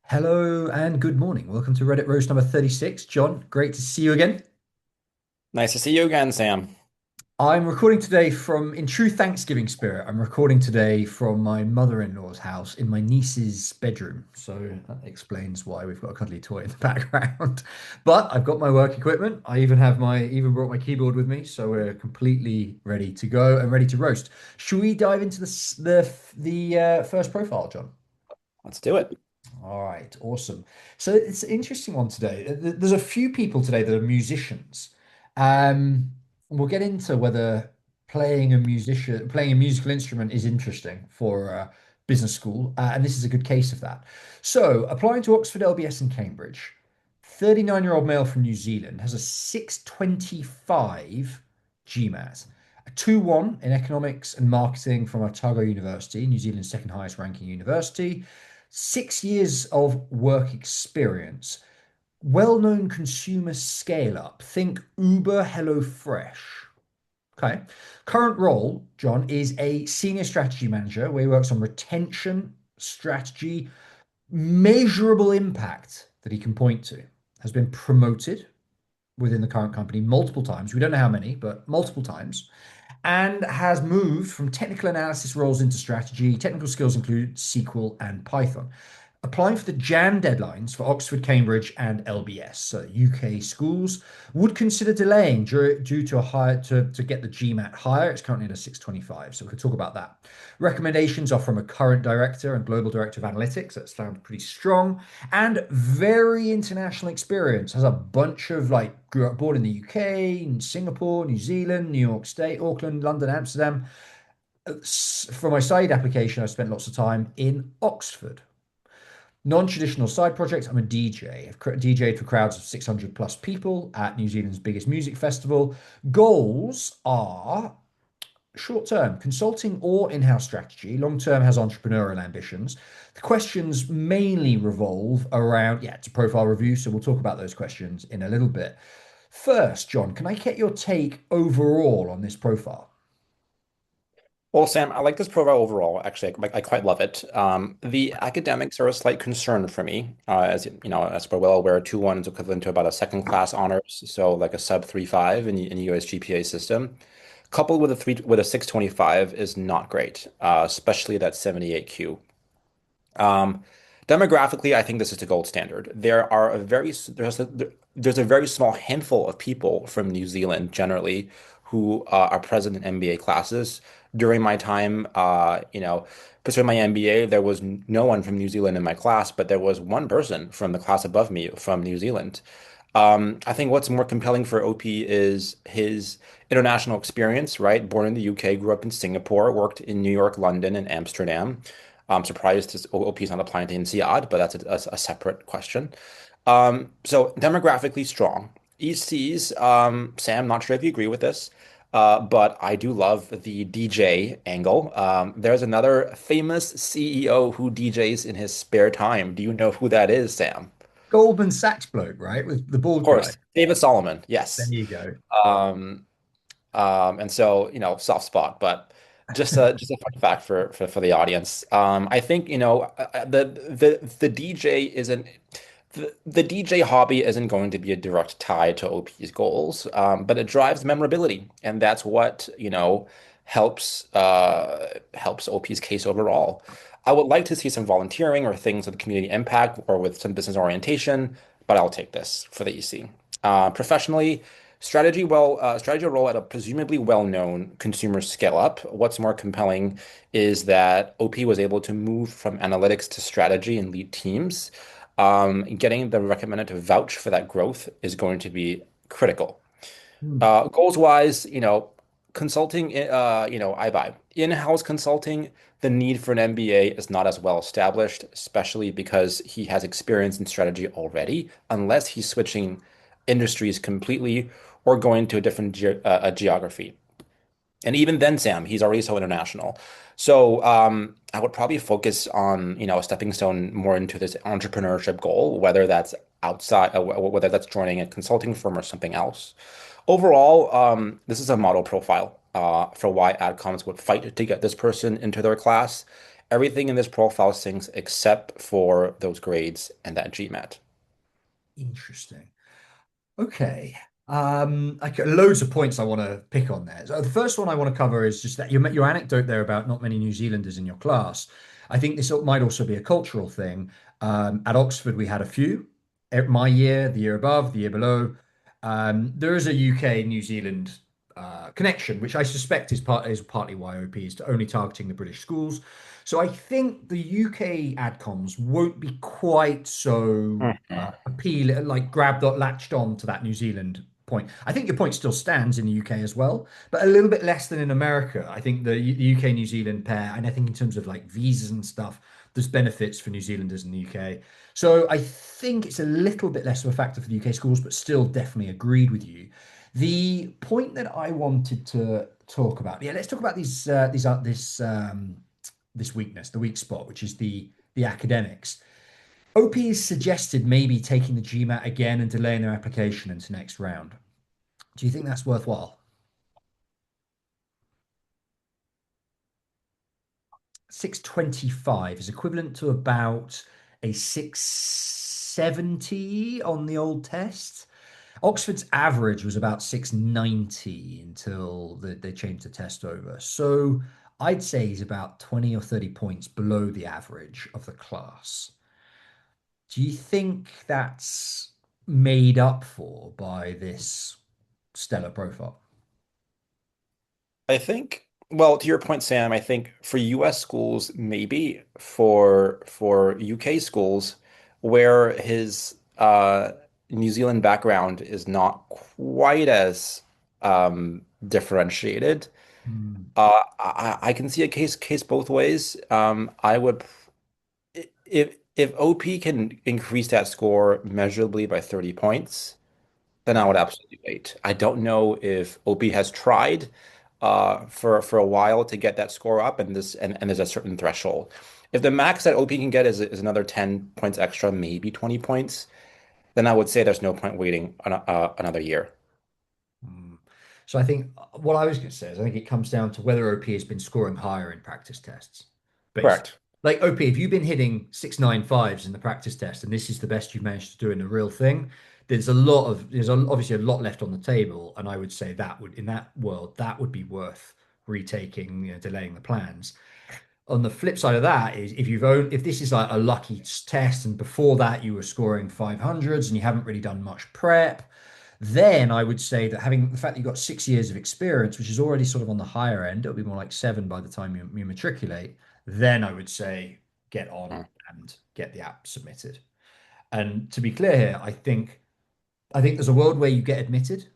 Hello and good morning. Welcome to Reddit Roast number 36. John, great to see you again. Nice to see you again, Sam. I'm recording today in true Thanksgiving spirit. I'm recording today from my mother-in-law's house in my niece's bedroom. So that explains why we've got a cuddly toy in the background. But I've got my work equipment. I even brought my keyboard with me, so we're completely ready to go and ready to roast. Should we dive into the first profile, John? Let's do it. All right, awesome. So it's an interesting one today. There's a few people today that are musicians. We'll get into whether playing a musical instrument is interesting for business school, and this is a good case of that. So, applying to Oxford, LBS, and Cambridge, 39-year-old male from New Zealand has a 625 GMAT, a 2-1 in economics and marketing from Otago University, New Zealand's second highest ranking university. 6 years of work experience, well-known consumer scale up. Think Uber, HelloFresh. Okay. Current role, John, is a senior strategy manager where he works on retention, strategy, measurable impact that he can point to. Has been promoted within the current company multiple times. We don't know how many, but multiple times, and has moved from technical analysis roles into strategy. Technical skills include SQL and Python. Applying for the Jan deadlines for Oxford, Cambridge, and LBS, so UK schools, would consider delaying due to a higher to get the GMAT higher. It's currently at a 625, so we could talk about that. Recommendations are from a current director and global director of analytics. That's found pretty strong and very international experience. Has a bunch of grew up born in the UK, in Singapore, New Zealand, New York State, Auckland, London, Amsterdam. For my side application, I spent lots of time in Oxford. Non-traditional side projects. I'm a DJ. I've DJed for crowds of 600 plus people at New Zealand's biggest music festival. Goals are short term, consulting or in-house strategy. Long term has entrepreneurial ambitions. The questions mainly revolve around, yeah, it's a profile review. So we'll talk about those questions in a little bit. First, John, can I get your take overall on this profile? Well, Sam, I like this profile overall. Actually, I quite love it. The academics are a slight concern for me. As we're well aware, 2-1 is equivalent to about a second class honors, so like a sub 3.5 in US GPA system. Coupled with a 625 is not great, especially that 78 Q. Um, Demographically, I think this is the gold standard. There's a very small handful of people from New Zealand generally who are present in MBA classes. During my time, pursuing my MBA, there was no one from New Zealand in my class, but there was one person from the class above me from New Zealand. I think what's more compelling for OP is his international experience, right? Born in the UK, grew up in Singapore, worked in New York, London, and Amsterdam. I'm surprised his OP is not applying to INSEAD, but that's a separate question. So demographically strong. ECs, Sam, not sure if you agree with this, but I do love the DJ angle. There's another famous CEO who DJs in his spare time. Do you know who that is, Sam? Goldman Sachs bloke, right? With the Of bald guy. course, David Solomon. There Yes. you go. Um, and so, soft spot, but just a fun fact for the audience. I think, the DJ isn't the DJ hobby isn't going to be a direct tie to OP's goals, but it drives memorability, and that's what, helps OP's case overall. I would like to see some volunteering or things with community impact or with some business orientation, but I'll take this for the EC. Professionally, strategy role at a presumably well-known consumer scale up. What's more compelling is that OP was able to move from analytics to strategy and lead teams. Getting the recommended to vouch for that growth is going to be critical. Hmm. Goals wise, consulting, I buy. In-house consulting, the need for an MBA is not as well established, especially because he has experience in strategy already, unless he's switching industries completely or going to a different geography. And even then, Sam, he's already so international. So I would probably focus on, a stepping stone more into this entrepreneurship goal, whether that's outside, whether that's joining a consulting firm or something else. Overall, this is a model profile for why adcoms would fight to get this person into their class. Everything in this profile sings except for those grades and that GMAT. Interesting. Okay. Okay, loads of points I want to pick on there. So the first one I want to cover is just that your anecdote there about not many New Zealanders in your class. I think this might also be a cultural thing. At Oxford, we had a few. My year, the year above, the year below. There is a UK New Zealand connection, which I suspect is partly why OP is only targeting the British schools. So I think the UK adcoms won't be quite so Mhm. appeal, like latched on to that New Zealand point. I think your point still stands in the UK as well, but a little bit less than in America. I think the UK New Zealand pair, and I think in terms of like visas and stuff, there's benefits for New Zealanders in the UK. So I think it's a little bit less of a factor for the UK schools, but still definitely agreed with you. The point that I wanted to talk about, yeah, let's talk about this weakness, the weak spot, which is the academics. OP has suggested maybe taking the GMAT again and delaying their application into next round. Do you think that's worthwhile? 625 is equivalent to about a 670 on the old test. Oxford's average was about 690 until they changed the test over. So I'd say he's about 20 or 30 points below the average of the class. Do you think that's made up for by this stellar profile? I think, well, to your point, Sam, I think for US schools, maybe for UK schools, where his New Zealand background is not quite as differentiated, Hmm. I can see a case both ways. I would if OP can increase that score measurably by 30 points. Then I would Yeah. absolutely wait. I don't know if OP has tried for a while to get that score up, and there's a certain threshold. If the max that OP can get is another 10 points extra, maybe 20 points, then I would say there's no point waiting another year. Mm. So I think what I was going to say is I think it comes down to whether OP has been scoring higher in practice tests. Basically, Correct. like OP, if you've been hitting 695s in the practice test and this is the best you've managed to do in the real thing, obviously a lot left on the table, and I would say that would in that world that would be worth retaking, delaying the plans. On the flip side of that is if this is like a lucky test and before that you were scoring 500s and you haven't really done much prep, then I would say that having the fact that you've got 6 years of experience, which is already sort of on the higher end, it'll be more like seven by the time you matriculate, then I would say get on Mm. and get the app submitted. And to be clear here, I think there's a world where you get admitted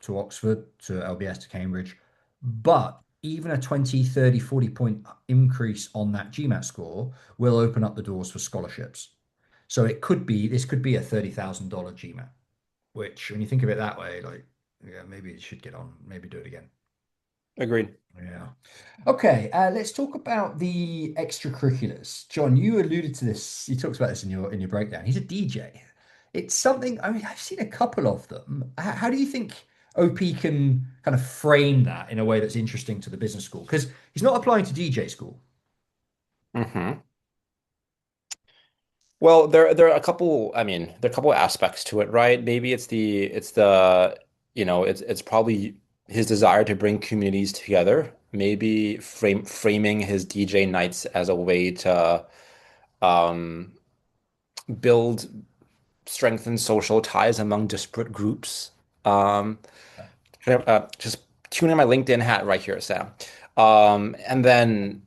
to Oxford, to LBS, to Cambridge. But even a 20, 30, 40 point increase on that GMAT score will open up the doors for scholarships. So this could be a $30,000 GMAT, which when you think of it that way, like, yeah, maybe it should get on, maybe do it again. Agreed. Yeah. Okay, let's talk about the extracurriculars. John, you alluded to this. You talked about this in your breakdown. He's a DJ. It's something. I mean, I've seen a couple of them. How do you think OP can kind of frame that in a way that's interesting to the business school? Because he's not applying to DJ school. Hmm. Well, there are a couple, I mean, there are a couple aspects to it, right? Maybe it's probably his desire to bring communities together. Maybe framing his DJ nights as a way to um, build, strengthen social ties among disparate groups. Um, just tune in my LinkedIn hat right here, Sam. And then,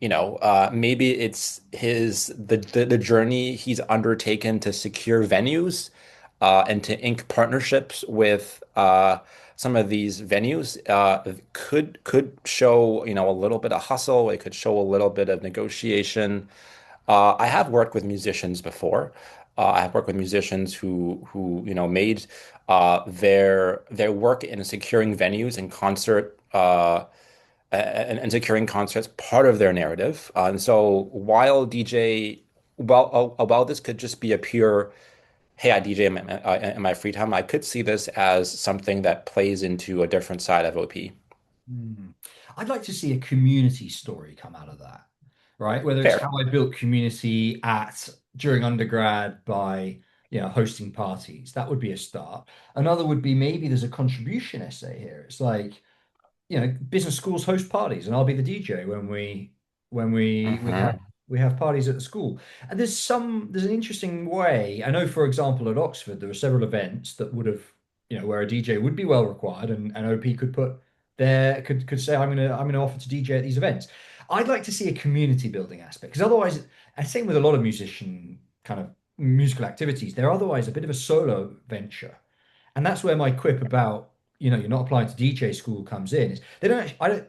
maybe it's the journey he's undertaken to secure venues and to ink partnerships with some of these venues could show, a little bit of hustle. It could show a little bit of negotiation. I have worked with musicians before. I have worked with musicians who made their work in securing venues and and securing concerts part of their narrative. And so while while this could just be a pure, hey, I DJ in my free time, I could see this as something that plays into a different side of OP. Hmm. I'd like to see a community story come out of that. right? Whether it's Fair. how I built community at during undergrad by, hosting parties. That would be a start. Another would be maybe there's a contribution essay here. It's like, business schools host parties, and I'll be the DJ when Hmm. we have parties at the school. And there's an interesting way. I know, for example, at Oxford, there were several events that would have, where a DJ would be well required, and OP could put there could say, I'm gonna offer to DJ at these events. I'd like to see a community building aspect because otherwise, and same with a lot of musician kind of musical activities, they're otherwise a bit of a solo venture. And that's where my quip about, you're not applying to DJ school comes in. Is they don't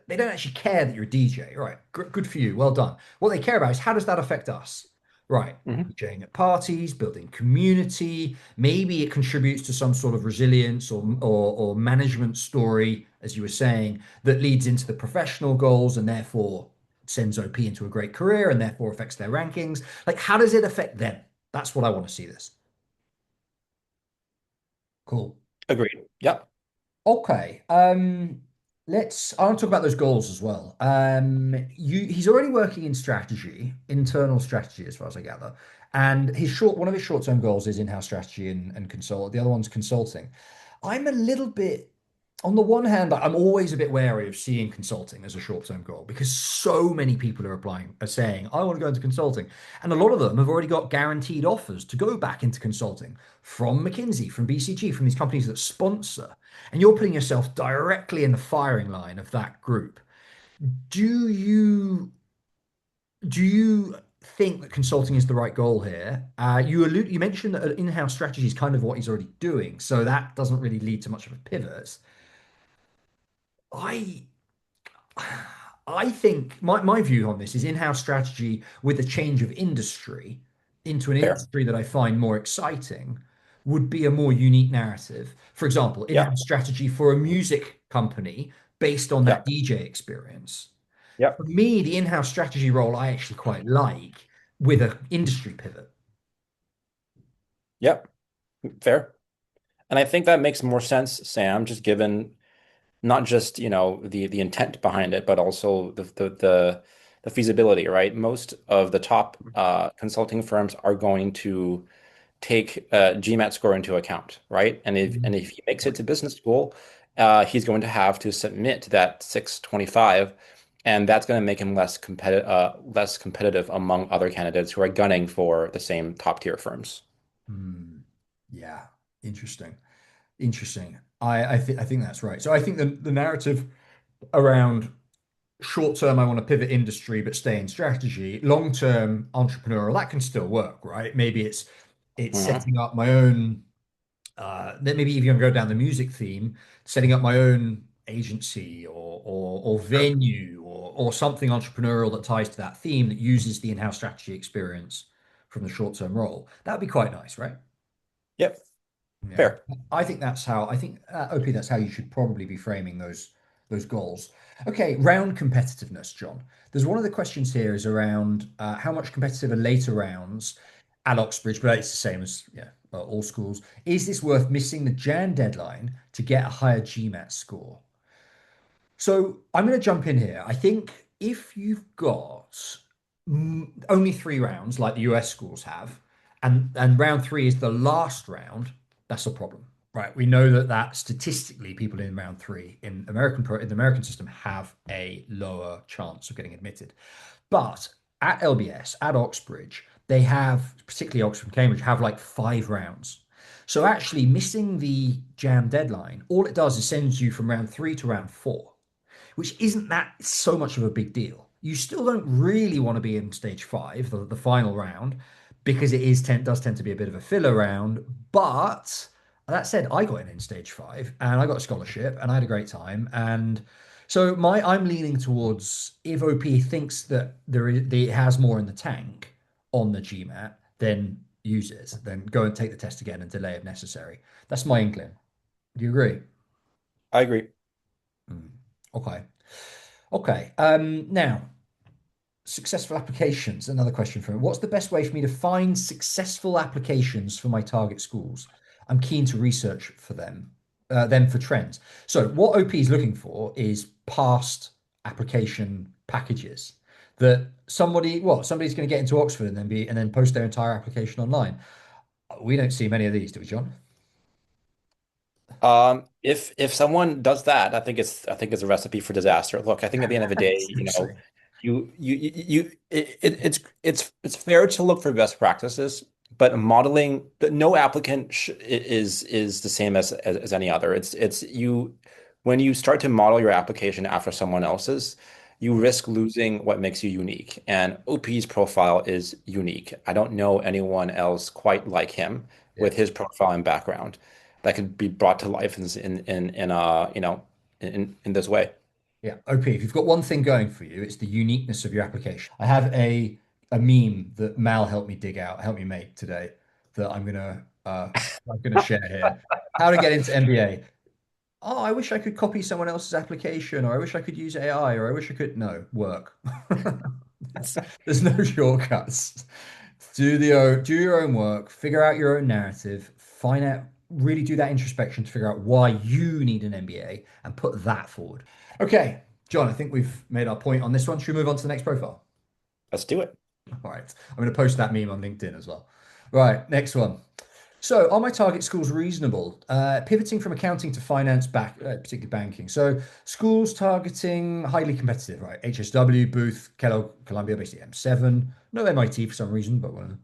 actually care that you're a DJ. Right. Good for you. Well done. What they care about is how does that affect us? Right. Hmm. DJing at parties, building community. Maybe it contributes to some sort of resilience or management story, as you were saying, that leads into the professional goals and therefore sends OP into a great career and therefore affects their rankings. Like, how does it affect them? That's what I want to see this. Cool. Agreed. Yep. Okay. I want to talk about those goals as well. He's already working in strategy, internal strategy, as far as I gather. And one of his short-term goals is in-house strategy and consult. The other one's consulting. I'm a little bit, on the one hand, I'm always a bit wary of seeing consulting as a short-term goal because so many people are saying, I want to go into consulting. And a lot of them have already got guaranteed offers to go back into consulting from McKinsey, from BCG, from these companies that sponsor. And you're putting yourself directly in the firing line of that group. Do you do you think that consulting is the right goal here? You mentioned that in-house strategy is kind of what he's already doing, so that doesn't really lead to much of a pivot. I I think my view on this is in-house strategy with a change of industry into an Fair. industry that I find more exciting would be a more unique narrative. For example, Yep. in-house strategy for a music company based on that Yep. DJ experience. For Yep. me, the in-house strategy role I actually quite like with an industry pivot. Yep. Fair. And I think that makes more sense, Sam, just given not just, the intent behind it, but also the feasibility, right? Most of the top consulting firms are going to take GMAT score into account, right? And if he makes it to business school, he's going to have to submit that 625, and that's going to make him less competitive among other candidates who are gunning for the same top tier firms. Hmm. Yeah, interesting. Interesting. I think that's right. So I think the narrative around short term, I want to pivot industry but stay in strategy. Long term, entrepreneurial, that can still work, right? Maybe it's Mhm. setting up my own then maybe even go down the music theme, setting up my own agency or venue or something entrepreneurial that ties to that theme that uses the in-house strategy experience from the short-term role. That would be quite nice, right? Yep, Yeah. fair. I think OP, that's how you should probably be framing those goals. Okay, round competitiveness, John. There's one of the questions here is around how much competitive are later rounds at Oxbridge, but it's the same as all schools. Is this worth missing the Jan deadline to get a higher GMAT score? So I'm going to jump in here. I think if you've got only 3 rounds, like the US schools have, and round three is the last round, that's a problem, right? We know that statistically, people in round three in the American system have a lower chance of getting admitted. But at LBS, at Oxbridge, they have, particularly Oxford and Cambridge, have like 5 rounds. So actually missing the jam deadline, all it does is sends you from round three to round four, which isn't that so much of a big deal. You still don't really want to be in stage five, the final round, because does tend to be a bit of a filler round. But that said, I got in stage five and I got a scholarship and I had a great time. And so I'm leaning towards if OP thinks that it has more in the tank on the GMAT, then use it. Then go and take the test again and delay if necessary. That's my inkling. Do you agree? I agree. Mm. Okay. Okay. Now, successful applications. Another question for me. What's the best way for me to find successful applications for my target schools? I'm keen to research for them for trends. So, what OP is looking for is past application packages. that somebody's going to get into Oxford and then post their entire application online. We don't see many of these, do we, John? If someone does that, I think it's a recipe for disaster. Look, I think at the end of the day, Seriously. it's fair to look for best practices, but modeling, no applicant sh is the same as any other. It's you when you start to model your application after someone else's, you risk losing what makes you unique. And OP's profile is unique. I don't know anyone else quite like him Yeah. with his profile and background that could be brought to life in this way. Yeah. OP, if you've got one thing going for you, it's the uniqueness of your application. I have a meme that Mal helped me make today that I'm gonna share here. How to get into MBA. Oh, I wish I could copy someone else's application, or I wish I could use AI, or I wish I could. No, work. There's no shortcuts. Do your own work, figure out your own narrative, find out, really do that introspection to figure out why you need an MBA and put that forward. Okay, John, I think we've made our point on this one. Should we move on to the next profile? Let's do it. All right. I'm going to post that meme on LinkedIn as well. Right, next one. So, are my target schools reasonable? Pivoting from accounting to finance, particularly banking. So, schools targeting highly competitive, right? HSW, Booth, Kellogg, Columbia, basically M7. No MIT for some reason, but one of them.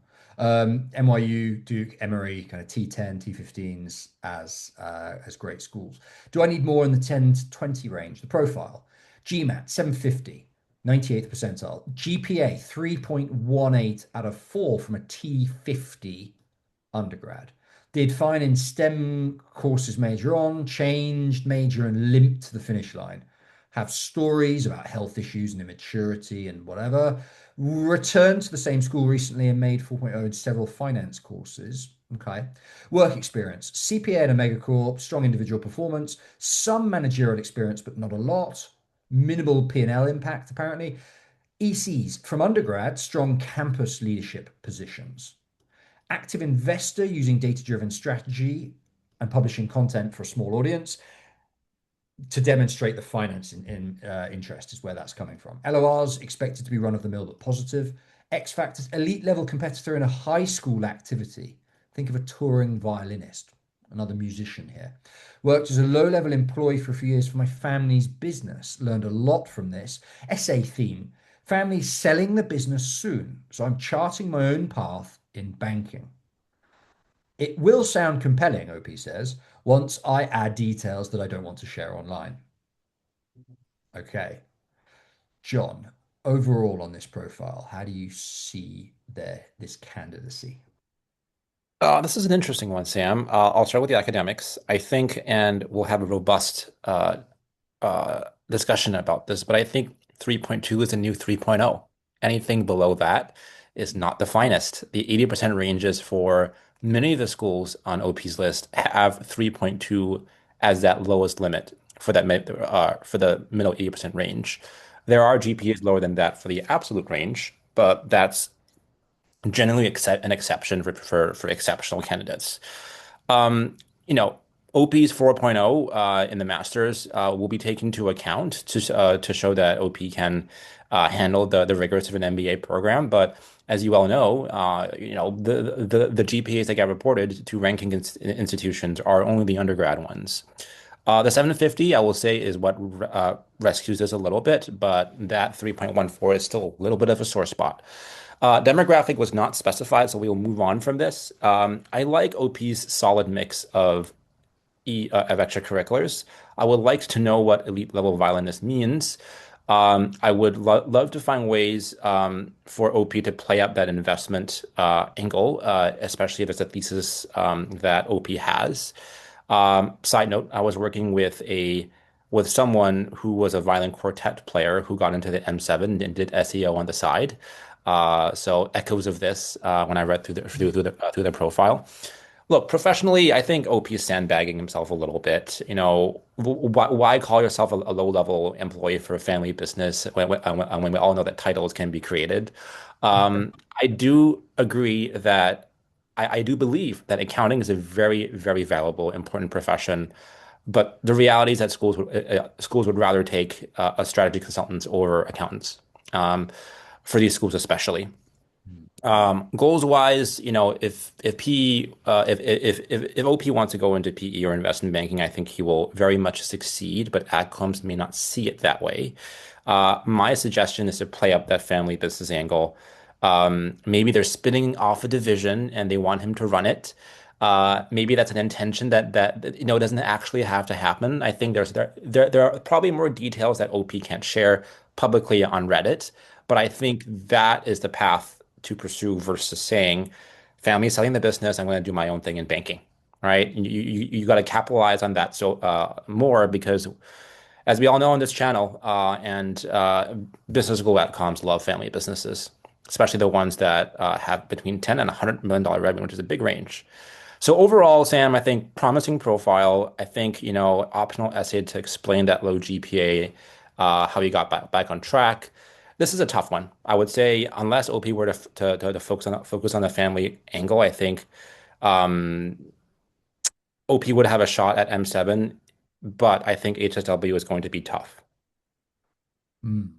NYU, Duke, Emory, kind of T10, T15s as great schools. Do I need more in the 10 to 20 range? The profile: GMAT 750, 98th percentile. GPA 3.18 out of 4 from a T50 undergrad. Did fine in STEM courses major on, changed major and limped to the finish line. Have stories about health issues and immaturity and whatever. Returned to the same school recently and made 4.0 in several finance courses. Okay. Work experience: CPA in a megacorp, strong individual performance, some managerial experience, but not a lot. Minimal P&L impact, apparently. ECs from undergrad, strong campus leadership positions. Active investor using data-driven strategy and publishing content for a small audience to demonstrate the finance interest is where that's coming from. LORs expected to be run of the mill but positive. X factors: elite level competitor in a high school activity. Think of a touring violinist, another musician here. Worked as a low level employee for a few years for my family's business. Learned a lot from this. Essay theme: family selling the business soon. So I'm charting my own path in banking. It will sound compelling, OP says, once I add details that I don't want to share online. Okay. John, overall on this profile, how do you see this candidacy? This is an interesting one, Sam. I'll start with the academics. I think, and we'll have a robust discussion about this, but I think 3.2 is a new 3.0. Anything below that is not the finest. The 80% ranges for many of the schools on OP's list have 3.2 as that lowest limit for for the middle 80% range. There are GPAs lower than that for the absolute range, but that's generally an exception for exceptional candidates. Um, you know, OP's 4.0 in the masters will be taken into account to show that OP can handle the rigors of an MBA program. But as you all know, the GPAs that get reported to ranking institutions are only the undergrad ones. The 750, I will say, is what rescues this a little bit, but that 3.14 is still a little bit of a sore spot. Demographic was not specified, so we will move on from this. I like OP's solid mix of extracurriculars. I would like to know what elite level violinist means. I would love to find ways for OP to play up that investment angle, especially if it's a thesis that OP has. Side note, I was working with someone who was a violin quartet player who got into the M7 and did SEO on the side. So echoes of this when I read through the profile. Look, professionally, I think OP is sandbagging himself a little bit. Why call yourself a low-level employee for a family business when we all know that titles can be created? I do agree that I do believe that accounting is a very, very valuable, important profession. But the reality is that schools would rather take a strategy consultants over accountants. for these schools especially. Mm. Goals wise, if P if OP wants to go into PE or investment banking, I think he will very much succeed, but outcomes may not see it that way. My suggestion is to play up that family business angle. Maybe they're spinning off a division and they want him to run it. Maybe that's an intention that doesn't actually have to happen. I think there are probably more details that OP can't share publicly on Reddit, but I think that is the path to pursue versus saying, family selling the business, I'm going to do my own thing in banking, right? You got to capitalize on that more because, as we all know on this channel, and business school outcomes love family businesses, especially the ones that have between 10 and $100 million revenue, which is a big range. So overall, Sam, I think promising profile. I think, optional essay to explain that low GPA, how you got back on track. This is a tough one. I would say unless OP were to focus on the family angle, I think um, OP would have a shot at M7, but I think HSW is going to be tough. Mm.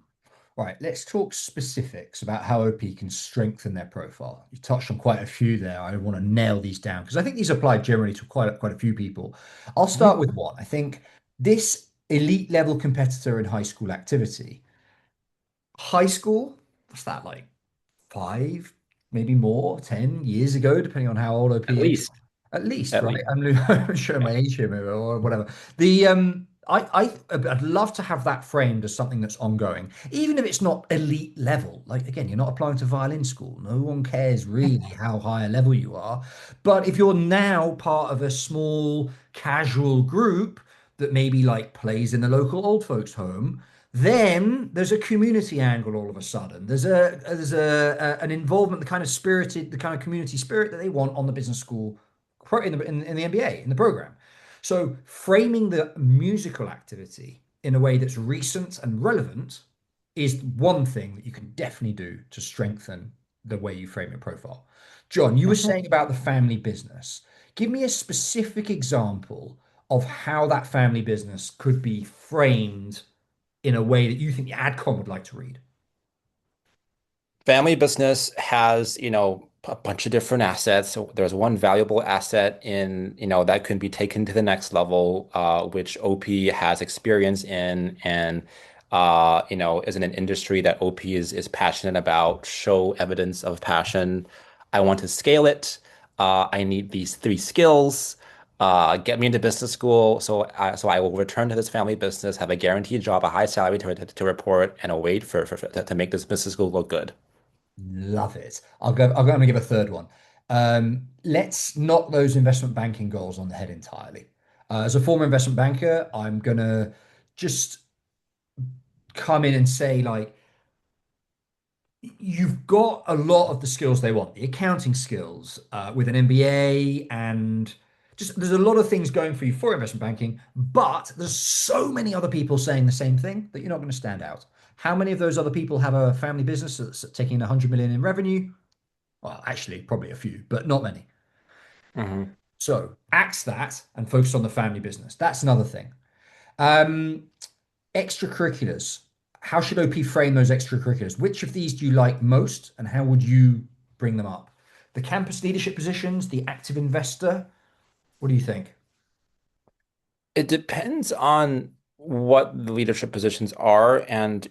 Right, let's talk specifics about how OP can strengthen their profile. You touched on quite a few there. I want to nail these down because I think these apply generally to quite a few people. I'll start Mhm. with one. I think this elite level competitor in high school activity. High school, what's that like? 5, maybe more, 10 years ago, depending on how old At OP is. least, At least, at right? least. I'm showing my age here, maybe, or whatever. I'd love to have that framed as something that's ongoing, even if it's not elite level. Like again, you're not applying to violin school. No one cares really how high a level you are. But if you're now part of a small casual group that maybe like plays in the local old folks' home, then there's a community angle all of a sudden. An involvement, the kind of community spirit that they want on the business school in the MBA in the program. So framing the musical activity in a way that's recent and relevant is one thing that you can definitely do to strengthen the way you frame your profile. John, you were Mhm. saying about the family business. Give me a specific example of how that family business could be framed in a way that you think the adcom would like to read. Family business has, a bunch of different assets. So there's one valuable asset that can be taken to the next level, which OP has experience in and is in an industry that OP is passionate about, show evidence of passion. I want to scale it. I need these three skills. Get me into business school, so I will return to this family business, have a guaranteed job, a high salary to report, and a wait to make this business school look good. Love it. I'm going to give a third one. Let's knock those investment banking goals on the head entirely. As a former investment banker, I'm going to just come in and say, like, you've got a lot of the skills they want, the accounting skills with an MBA, and just there's a lot of things going for you for investment banking, but there's so many other people saying the same thing that you're not going to stand out. How many of those other people have a family business that's taking 100 million in revenue? Well, actually, probably a few, but not many. Mhm. So axe that and focus on the family business. That's another thing. Um, Extracurriculars. How should OP frame those extracurriculars? Which of these do you like most, and how would you bring them up? The campus leadership positions, the active investor. What do you think? It depends on what the leadership positions are and,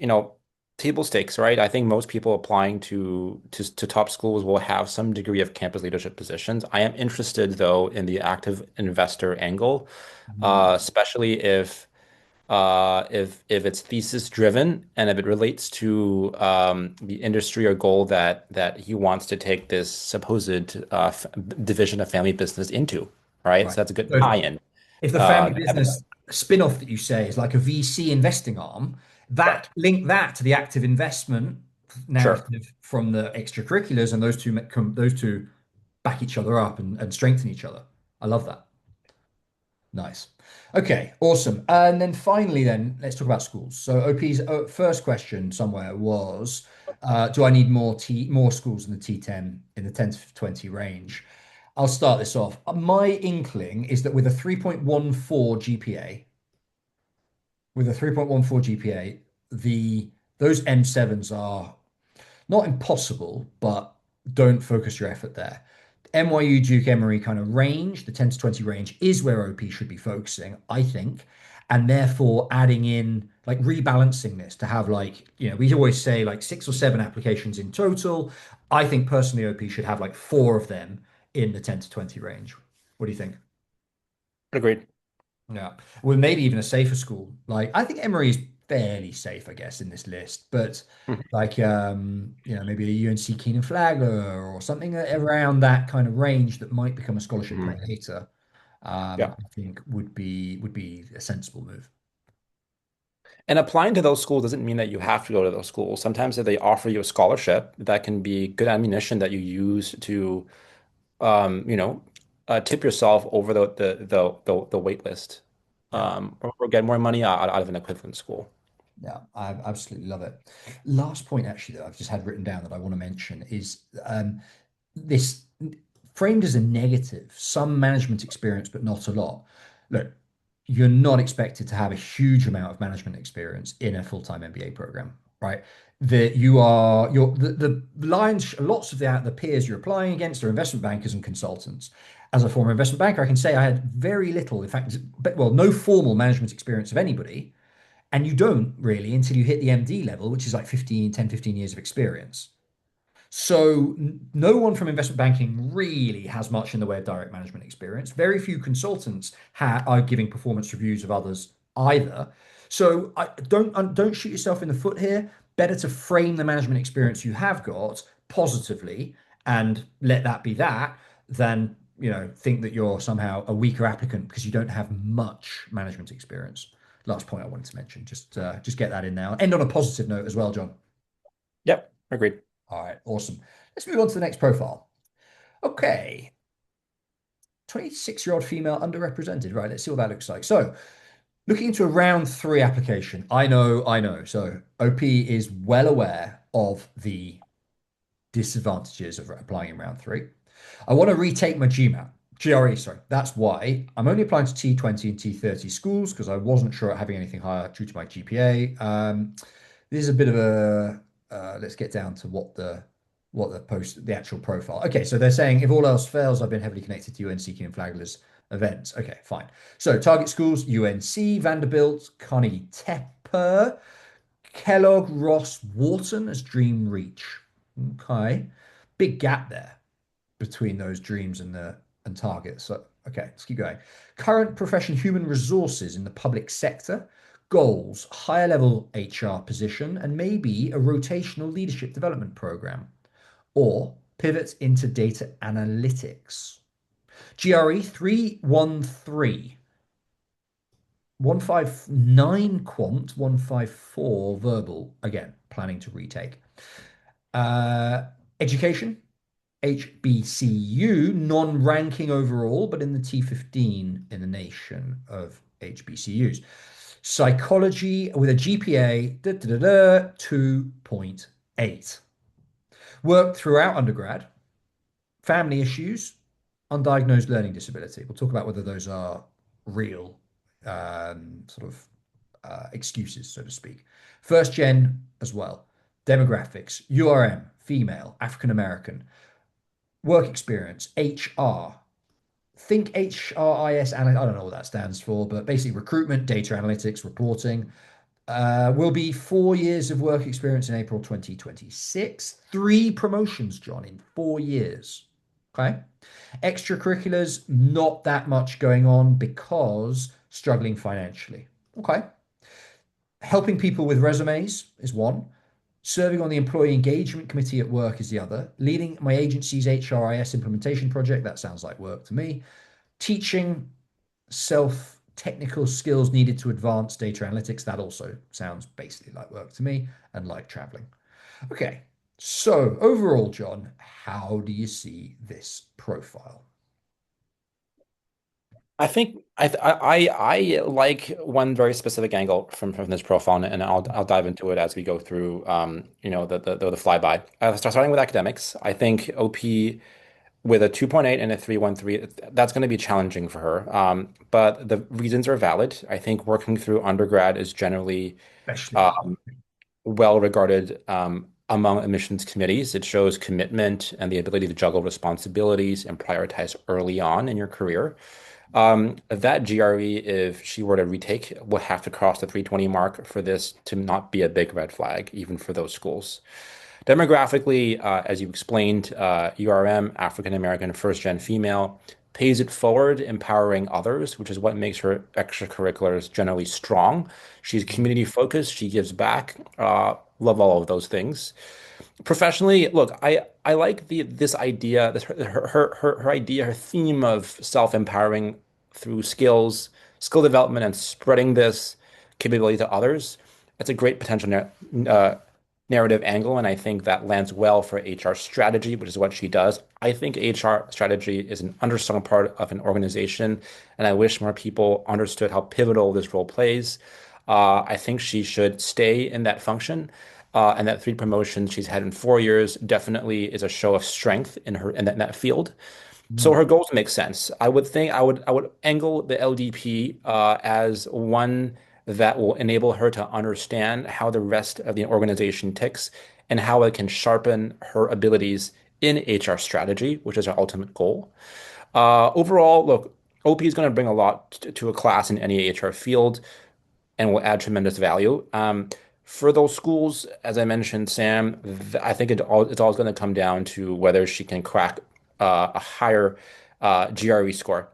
table stakes, right? I think most people applying to top schools will have some degree of campus leadership positions. I am interested though in the active investor angle, Mm. especially if it's thesis driven and if it relates to the industry or goal that he wants to take this supposed division of family business into, right? Right. So that's a good So tie-in. if the family To have it. business spin-off that you say is like a VC investing arm, Right. that link that to the active investment Sure. narrative from the extracurriculars, and those two back each other up and strengthen each other. I love that. Nice. Okay, awesome. And then finally, then let's talk about schools. So OP's first question somewhere was, do I need more schools in the T10 in the 10 to 20 range? I'll start this off. My inkling is that with a 3.14 GPA, the those M7s are Not impossible, but don't focus your effort there. NYU, Duke, Emory kind of range, the 10 to 20 range is where OP should be focusing, I think. And therefore adding in like rebalancing this to have like, we always say like 6 or 7 applications in total. I think personally OP should have like 4 of them in the 10 to 20 range. What do you think? Agreed. Yeah. Well, maybe even a safer school. Like I think Emory is fairly safe, I guess, in this list. But Mhm. like maybe a UNC Keenan Flagler or something around that kind of range that might become a scholarship play Mhm. later, Yeah. I think would be a sensible move. And applying to those schools doesn't mean that you have to go to those schools. Sometimes if they offer you a scholarship, that can be good ammunition that you use to, um, you know, tip yourself over the wait list, Yeah. or get more money out of an equivalent school. Yeah, I absolutely love it. Last point, actually, that I've just had written down that I want to mention is this framed as a negative, some management experience, but not a lot. Look, you're not expected to have a huge amount of management experience in a full-time MBA program, right? That the lines, lots of the peers you're applying against are investment bankers and consultants. As a former investment banker, I can say I had very little, in fact, well, no formal management experience of anybody. And you don't really until you hit the MD level, which is like 15 years of experience. So no one from investment banking really has much in the way of direct management experience. Very few consultants are giving performance reviews of others either. So don't shoot yourself in the foot here. Better to frame the management experience you have got positively and let that be that than think that you're somehow a weaker applicant because you don't have much management experience. Last point I wanted to mention. Just get that in now. End on a positive note as well, John. Yep, agreed. All right, awesome. Let's move on to the next profile. Okay, 26-year-old female underrepresented. Right, let's see what that looks like. So, looking into a round 3 application, I know, I know. So, OP is well aware of the disadvantages of applying in round 3. I want to retake my GMAT. GRE, sorry. That's why I'm only applying to T20 and T30 schools because I wasn't sure at having anything higher due to my GPA. This is a bit of a let's get down to the actual profile. Okay, so they're saying if all else fails, I've been heavily connected to UNC Keenan Flagler's events. Okay, fine. So target schools: UNC, Vanderbilt, Carnegie Tepper, Kellogg, Ross, Wharton as Dream Reach. Okay, big gap there between those dreams and targets. So okay, let's keep going. Current profession: human resources in the public sector. Goals: higher level HR position and maybe a rotational leadership development program, or pivot into data analytics. GRE 313, 159 quant, 154 verbal. Again, planning to retake. Uh, Education, HBCU, non-ranking overall, but in the T15 in the nation of HBCUs. Psychology with a GPA 2.8. Worked throughout undergrad, family issues, undiagnosed learning disability. We'll talk about whether those are real sort of excuses, so to speak. First gen as well. Demographics, URM, female, African American. Work experience, HR. Think HRIS, and I don't know what that stands for, but basically recruitment, data analytics, reporting. Will be 4 years of work experience in April 2026. 3 promotions, John, in 4 years. Okay. Extracurriculars, not that much going on because struggling financially. Okay. Helping people with resumes is one. Serving on the employee engagement committee at work is the other. Leading my agency's HRIS implementation project, that sounds like work to me. Teaching self technical skills needed to advance data analytics, that also sounds basically like work to me and like traveling. Okay, so overall, John, how do you see this profile? I think I like one very specific angle from this profile, and I'll dive into it as we go through, the flyby. Starting with academics, I think OP with a 2.8 and a 313, that's going to be challenging for her. But the reasons are valid. I think working through undergrad is generally Especially uh, at work. well regarded among admissions committees. It shows commitment and the ability to juggle responsibilities and prioritize early on in your career. That GRE, if she were to retake, would have to cross the 320 mark for this to not be a big red flag, even for those schools. Demographically, as you explained, URM, African American, first gen female, pays it forward, empowering others, which is what makes her extracurriculars generally strong. She's community focused, she gives back. Love all of those things. Professionally, look, I like this idea, her idea, her theme of self-empowering through skill development, and spreading this capability to others. That's a great potential narrative angle, and I think that lands well for HR strategy, which is what she does. I think HR strategy is an undersung part of an organization, and I wish more people understood how pivotal this role plays. I think she should stay in that function. And that three promotions she's had in 4 years definitely is a show of strength in her in that field. So Mm. her goals make sense. I would think I would angle the LDP as one that will enable her to understand how the rest of the organization ticks and how it can sharpen her abilities in HR strategy, which is our ultimate goal. Overall, look, OP is going to bring a lot to a class in any HR field and will add tremendous value. For those schools, as I mentioned, Sam, I think it's all going to come down to whether she can crack a higher GRE score.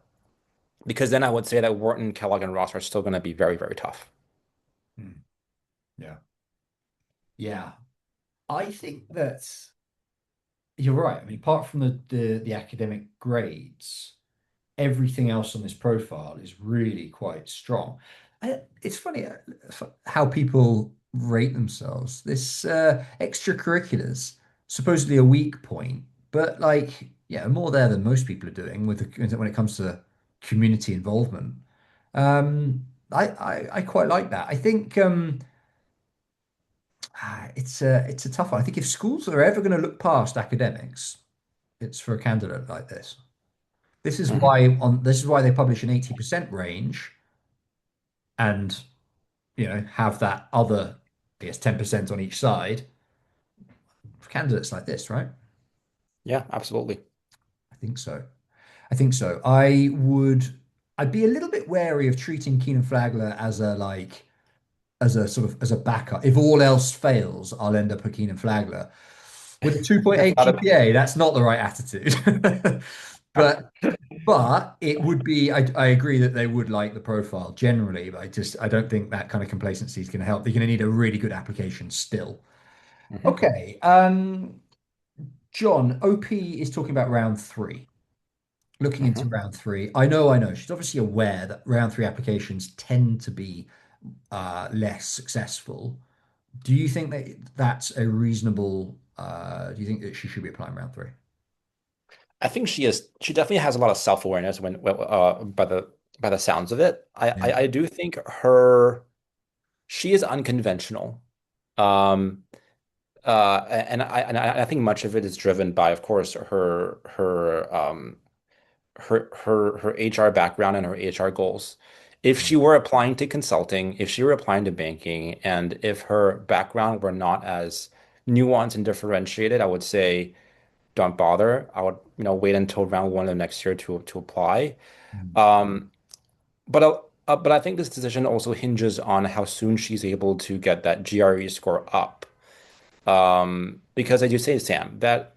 Because then I would say that Wharton, Kellogg, and Ross are still going to be very, very tough. Mm. Yeah. Yeah. I think that you're right. I mean, apart from the academic grades, everything else on this profile is really quite strong. It's funny how people rate themselves. This extracurriculars, supposedly a weak point, but like, yeah, more there than most people are doing when it comes to community involvement. I quite like that. I think it's a tough one. I think if schools are ever going to look past academics, it's for a candidate like this. Mhm. This is why they publish an 80% range and have that other, I guess, 10% on each side for candidates like this, right? Yeah, absolutely. I think so. I think so. I'd be a little bit wary of treating Keenan Flagler as a as a backup. If all else fails, I'll end up a Keenan Flagler. With a That's 2.8 not a GPA, that's not the right attitude. But it would be, I agree that they would like the profile generally, but I don't think that kind of complacency is going to help. They're going to need a really good application still. Mhm. Okay. John, OP is talking about round three. Looking into Mhm. round three. I know. She's obviously aware that round three applications tend to be less successful. Do you think that that's a reasonable, do you think that she should be applying round three? I think she is. She definitely has a lot of self-awareness by the sounds of it. Yeah. I do think her she is unconventional. Um, and I think much of it is driven by, of course, her HR background and her HR goals. If she were applying to consulting, if she were applying to banking, and if her background were not as nuanced and differentiated, I would say don't bother. I would, wait until round one of next year to apply. Mm. Um, but I think this decision also hinges on how soon she's able to get that GRE score up. Because as you say, Sam, that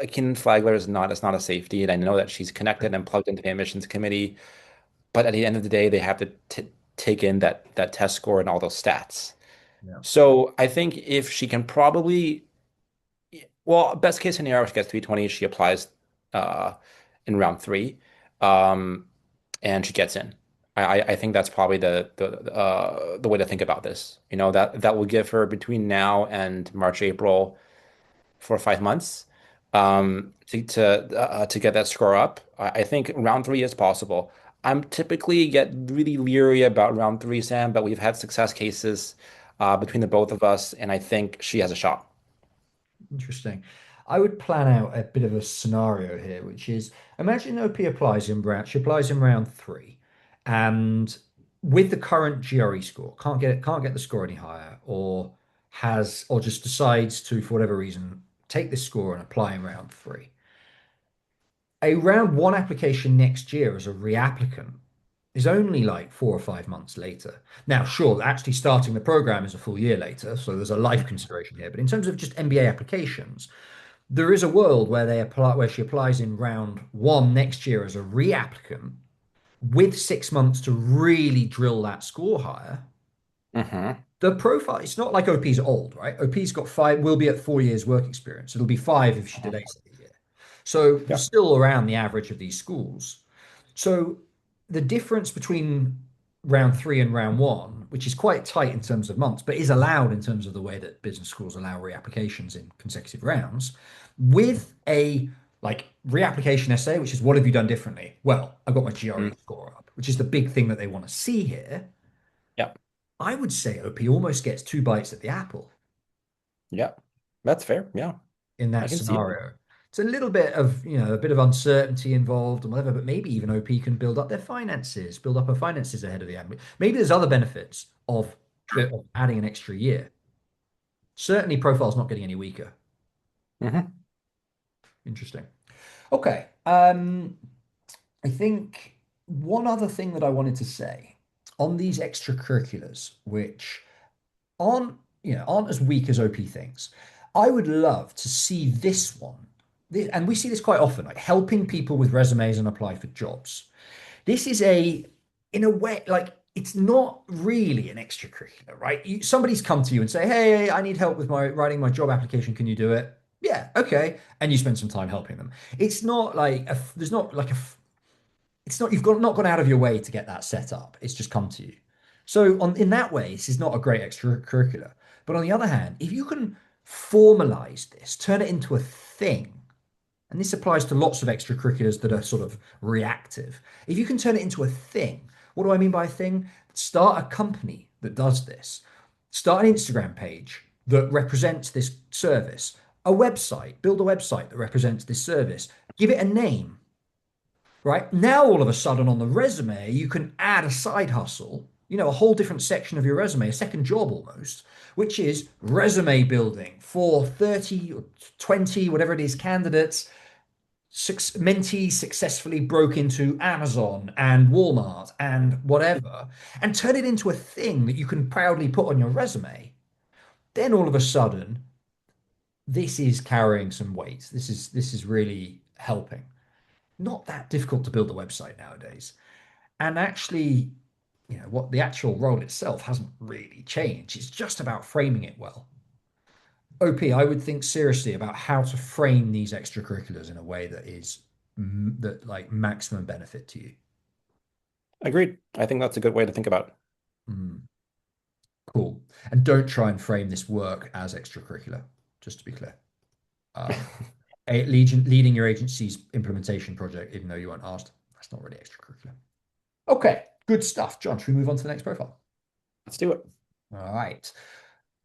Keenan Flagler is not a safety, and I know that she's connected and plugged into the admissions committee. But at the end of the day, they have to t take in that test score and all those stats. Yeah. So I think if she can probably, well, best case scenario, she gets 320, she applies uh, in round three, um, and she gets in. I think that's probably the way to think about this. That will give her between now and March, April 4 or 5 months to get that score up. I think round three is possible. I'm typically get really leery about round three, Sam, but we've had success cases between the both of us, and I think she has a shot. Interesting. I would plan out a bit of a scenario here, which is imagine OP she applies in round three, and with the current GRE score, can't get the score any higher, or has, or just decides to, for whatever reason, take this score and apply in round three, a round one application next year as a reapplicant is only like 4 or 5 months later. Now, sure, actually starting the program is a full year later, so there's a life consideration here. But in terms of just MBA applications, there is a world where they apply, where she applies in round one next year as a reapplicant with 6 months to really drill that score higher. Hmm. The profile, it's not like OP's old, right? OP's got five, will be at 4 years work experience. It'll be five if she did Hmm. ACE a year. So Yeah. still around the average of these schools. So the difference between round three and round one, which is quite tight in terms of months, but is allowed in terms of the way that business schools allow reapplications in consecutive rounds, with a like reapplication essay, which is what have you done differently? Well, I got my GRE Mm. score up, which is the big thing that they want to see here. Yeah. I would say OP almost gets two bites at the apple Yeah. That's fair. Yeah. in I that can see that. scenario. It's a little bit of, a bit of uncertainty involved and whatever, but maybe even OP can build up their finances, build up her finances ahead of the admin. Maybe there's other benefits of adding an extra year. Certainly, profile's not getting any weaker. Hmm. Interesting. Okay. I think one other thing that I wanted to say on these extracurriculars, which aren't aren't as weak as OP thinks. I would love to see this one, and we see this quite often, like helping people with resumes and apply for jobs. This is in a way, like it's not really an extracurricular, right? Somebody's come to you and say, "Hey, I need help with my writing my job application. Can you do it?" Yeah, okay, and you spend some time helping them. It's not like there's not like it's not you've got not gone out of your way to get that set up. It's just come to you. So in that way, this is not a great extracurricular. But on the other hand, if you can formalize this, turn it into a thing, and this applies to lots of extracurriculars that are sort of reactive. If you can turn it into a thing, what do I mean by a thing? Start a company that does this. Start an Instagram page that represents this service. A website, build a website that represents this service. Give it a name, right? Now, all of a sudden, on the resume, you can add a side hustle, a whole different section of your resume, a second job almost, which is resume building for 30 or 20, whatever it is, candidates. Mentees successfully broke into Amazon and Walmart and whatever, and turn it into a thing that you can proudly put on your resume. Then all of a sudden, this is carrying some weight. This is really helping. Not that difficult to build a website nowadays. And actually, what the actual role itself hasn't really changed. It's just about framing it well. OP, I would think seriously about how to frame these extracurriculars in a way that is that like maximum benefit to you. Agreed. I think that's a good way to think about Mm, cool. And don't try and frame this work as extracurricular, just to be clear. it. Um, leading your agency's implementation project, even though you weren't asked, that's not really extracurricular. Okay, good stuff. John, should we move on to the next profile? Let's do it. All right.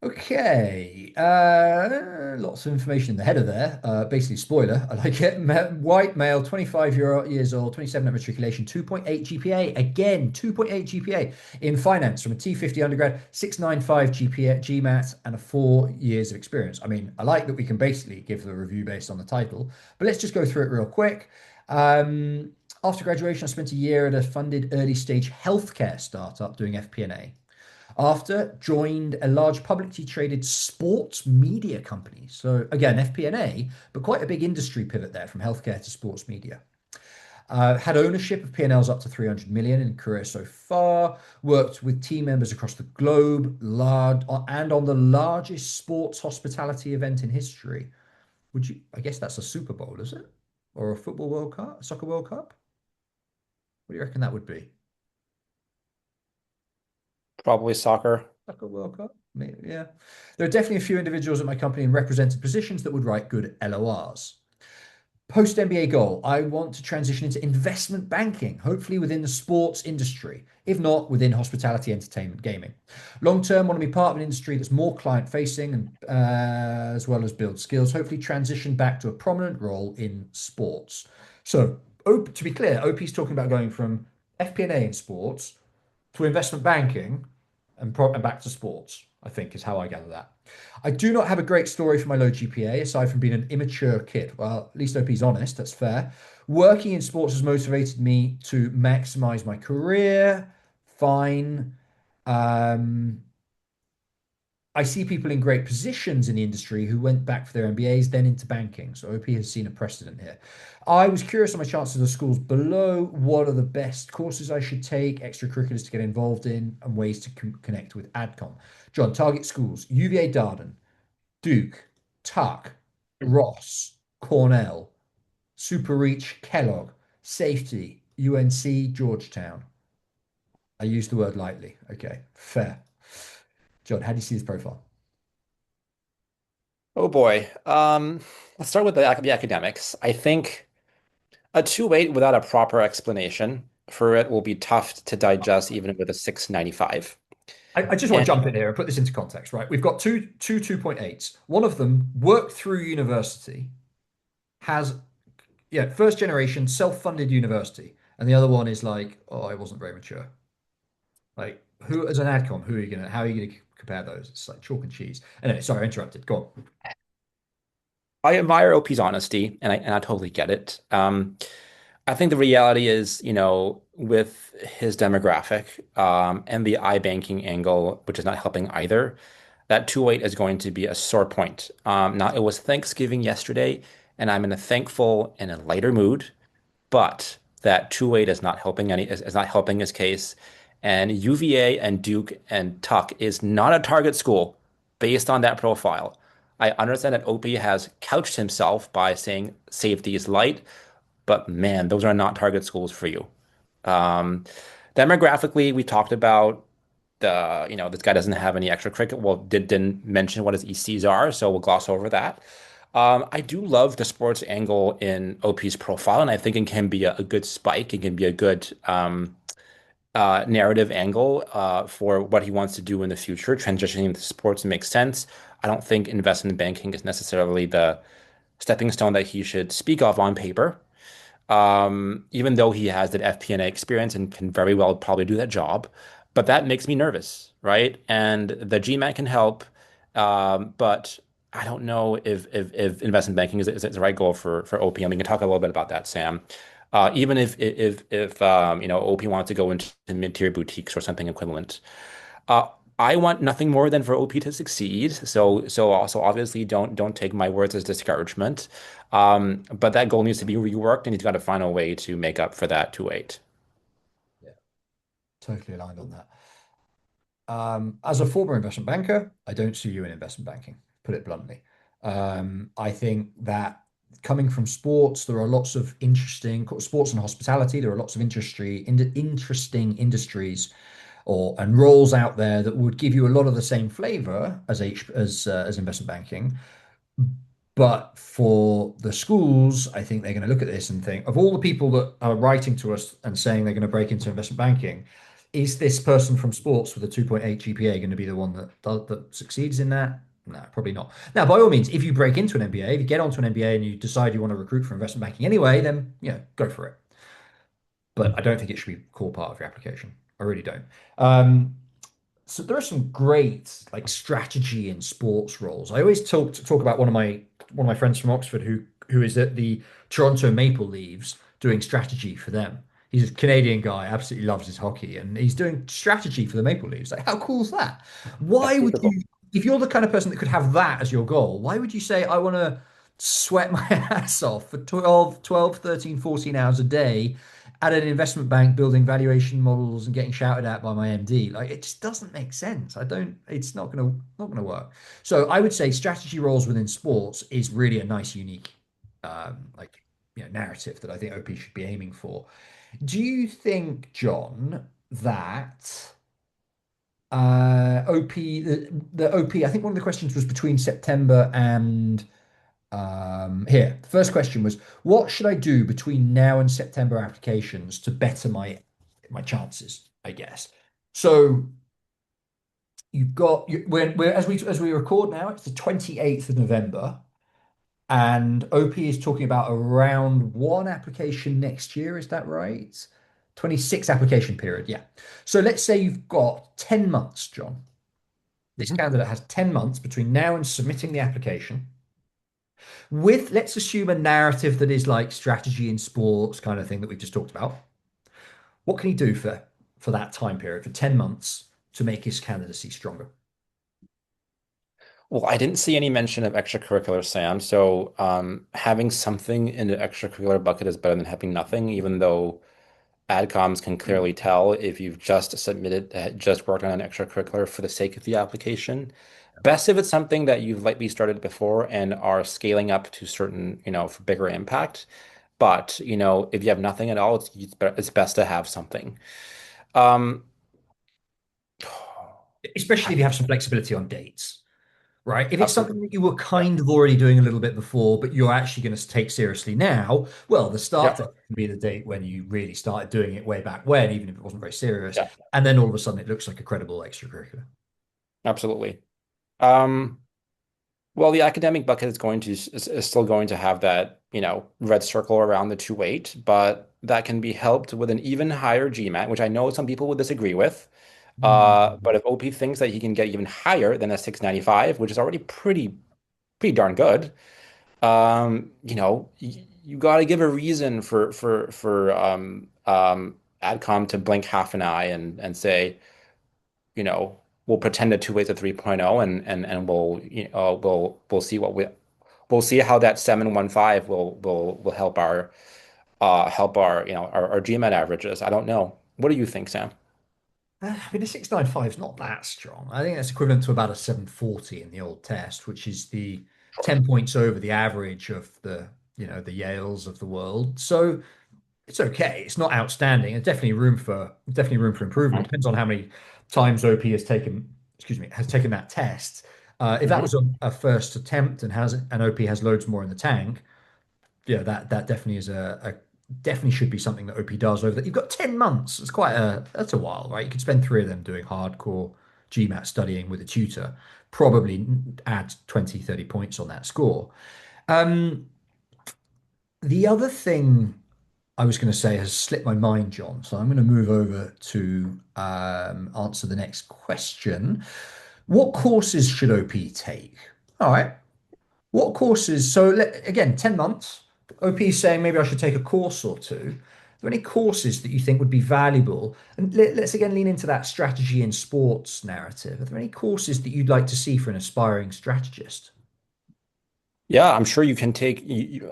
Okay. Lots of information in the header there. Basically, spoiler. I like it. White male, 25 years old, 27 at matriculation, 2.8 GPA. Again, 2.8 GPA in finance from a T50 undergrad, 695 GPA, GMAT, and 4 years of experience. I mean, I like that we can basically give the review based on the title, but let's just go through it real quick. Um, After graduation, I spent a year at a funded early stage healthcare startup doing FP&A. After, joined a large publicly traded sports media company. So again, FP&A, but quite a big industry pivot there from healthcare to sports media. Had ownership of P&Ls up to 300 million in career so far. Worked with team members across the globe, and on the largest sports hospitality event in history. Would you? I guess that's a Super Bowl, is it? Or a football World Cup, a soccer World Cup? What do you reckon that would be? Probably soccer. Soccer World Cup? Maybe, yeah. There are definitely a few individuals at my company in represented positions that would write good LORs. Post MBA goal, I want to transition into investment banking, hopefully within the sports industry, if not within hospitality, entertainment, gaming. Long term, want to be part of an industry that's more client facing and as well as build skills, hopefully transition back to a prominent role in sports. So, to be clear, OP's talking about going from FP&A in sports to investment banking and back to sports. I think is how I gather that. I do not have a great story for my low GPA, aside from being an immature kid. Well, at least OP's honest, that's fair. Working in sports has motivated me to maximize my career. Fine. Um, I see people in great positions in the industry who went back for their MBAs, then into banking. So OP has seen a precedent here. I was curious on my chances of schools below. What are the best courses I should take, extracurriculars to get involved in, and ways to connect with AdCom? John, target schools: UVA Darden, Duke, Tuck, Ross, Cornell, Super Reach, Kellogg, Safety, UNC, Georgetown. I use the word lightly. Okay, fair. John, how do you see this profile? Oh boy. Let's start with the academics. I think a 2.8 without a proper explanation for it will be tough to digest even with a 695. I just want And to jump in here and put this into context, right? We've got two 2.8s. One of them worked through university, has yeah, first generation self-funded university, and the other one is like, oh, I wasn't very mature. Like, who as an adcom, how are you gonna compare those? It's like chalk and cheese. Anyway, sorry, I interrupted. Go on. I admire OP's honesty, and I totally get it. I think the reality is, with his demographic and the iBanking angle, which is not helping either, that 2.8 is going to be a sore point. Now, it was Thanksgiving yesterday, and I'm in a thankful and a lighter mood, but that 2.8 is not helping his case. And UVA and Duke and Tuck is not a target school based on that profile. I understand that OP has couched himself by saying safety is light, but man, those are not target schools for you. Um, Demographically, we talked about this guy doesn't have any extracurricular. Well, didn't mention what his ECs are, so we'll gloss over that. I do love the sports angle in OP's profile, and I think it can be a good spike. It can be a good narrative angle for what he wants to do in the future. Transitioning into sports makes sense. I don't think investment banking is necessarily the stepping stone that he should speak of on paper. Even though he has that FP&A experience and can very well probably do that job. But that makes me nervous, right? And the GMAT can help, but I don't know if investment banking is the right goal for OP. And we can talk a little bit about that, Sam. Even if OP wants to go into mid-tier boutiques or something equivalent. Uh, I want nothing more than for OP to succeed. So also obviously don't take my words as discouragement. But that goal needs to be reworked, and he's got to find a way to make up for that 2.8. Yeah, totally aligned on that. As a former investment banker, I don't see you in investment banking, put it bluntly. I think that coming from sports, there are lots of interesting sports and hospitality. There are lots of interesting industries or and roles out there that would give you a lot of the same flavor as as investment banking. But for the schools, I think they're going to look at this and think of all the people that are writing to us and saying they're going to break into investment banking, is this person from sports with a 2.8 GPA going to be the one that succeeds in that? No, probably not. Now, by all means, if you break into an MBA, if you get onto an MBA and you decide you want to recruit for investment banking anyway, then go for it. But I don't think it should be a core part of your application. I really don't. So there are some great like strategy in sports roles. I always talk about one of my friends from Oxford who is at the Toronto Maple Leafs doing strategy for them. He's a Canadian guy, absolutely loves his hockey, and he's doing strategy for the Maple Leafs. Like, how cool is that? That's Why would super cool. you, if you're the kind of person that could have that as your goal, why would you say, I want to sweat my ass off for 12, 13, 14 hours a day at an investment bank building valuation models and getting shouted at by my MD? Like it just doesn't make sense. I don't, it's not gonna work. So I would say strategy roles within sports is really a nice, unique like narrative that I think OP should be aiming for. Do you think, John, that OP the OP, I think one of the questions was between September and here, the first question was, what should I do between now and September applications to better my chances, I guess. So you've got we're as we record now, it's the 28th of November, and OP is talking about a round one application next year. Is that right? 26 application period, yeah. So let's say you've got 10 months, John. This candidate has 10 months between now and submitting the application with, let's assume, a narrative that is like strategy in sports kind of thing that we've just talked about. What can he do for that time period, for 10 months, to make his candidacy stronger? Well, I didn't see any mention of extracurricular, Sam. So having something in the extracurricular bucket is better than having nothing, even though adcoms can clearly tell if you've just submitted, just worked on an extracurricular for the sake of the application. Best if it's something that you've lightly started before and are scaling up to certain, for bigger impact. But, if you have nothing at all, it's best to have something. Um, Especially if you have some flexibility on dates, right? If it's something absolutely. that you were Yeah. kind of already doing a little bit before, but you're actually going to take seriously now, well, the start date Yeah. can be the date when you really started doing it way back when, even if it wasn't very serious. Yeah. And then all of a sudden it looks like a credible extracurricular. Absolutely. Um, Well, the academic bucket is still going to have that, red circle around the 2.8, but that can be helped with an even higher GMAT, which I know some people would disagree with. But Mm. if OP thinks that he can get even higher than a 695, which is already pretty darn good, you got to give a reason for AdCom to blink half an eye and say, we'll pretend that 2 is a 3.0 and we'll see we'll see how that 715 will help our our GMAT averages. I don't know. What do you think, Sam? I mean, a 695 is not that strong. I think that's equivalent to about a 740 in the old test, which is the Sure. 10 points over the average of the Yales of the world. So it's okay. It's not outstanding. There's definitely room for improvement. Mhm. It depends on how many times OP has taken that test. If that Mhm. was a first attempt and OP has loads more in the tank, yeah, that definitely is a definitely should be something that OP does over that. You've got 10 months. That's a while, right? You could spend 3 of them doing hardcore GMAT studying with a tutor, probably add 20, 30 points on that score. Um, the other thing I was going to say has slipped my mind, John. So I'm going to move over to answer the next question. What courses should OP take? All right. What courses? So again, 10 months. OP is saying maybe I should take a course or two. Are there any courses that you think would be valuable? And let's again lean into that strategy in sports narrative. Are there any courses that you'd like to see for an aspiring strategist? Yeah, I'm sure you can take.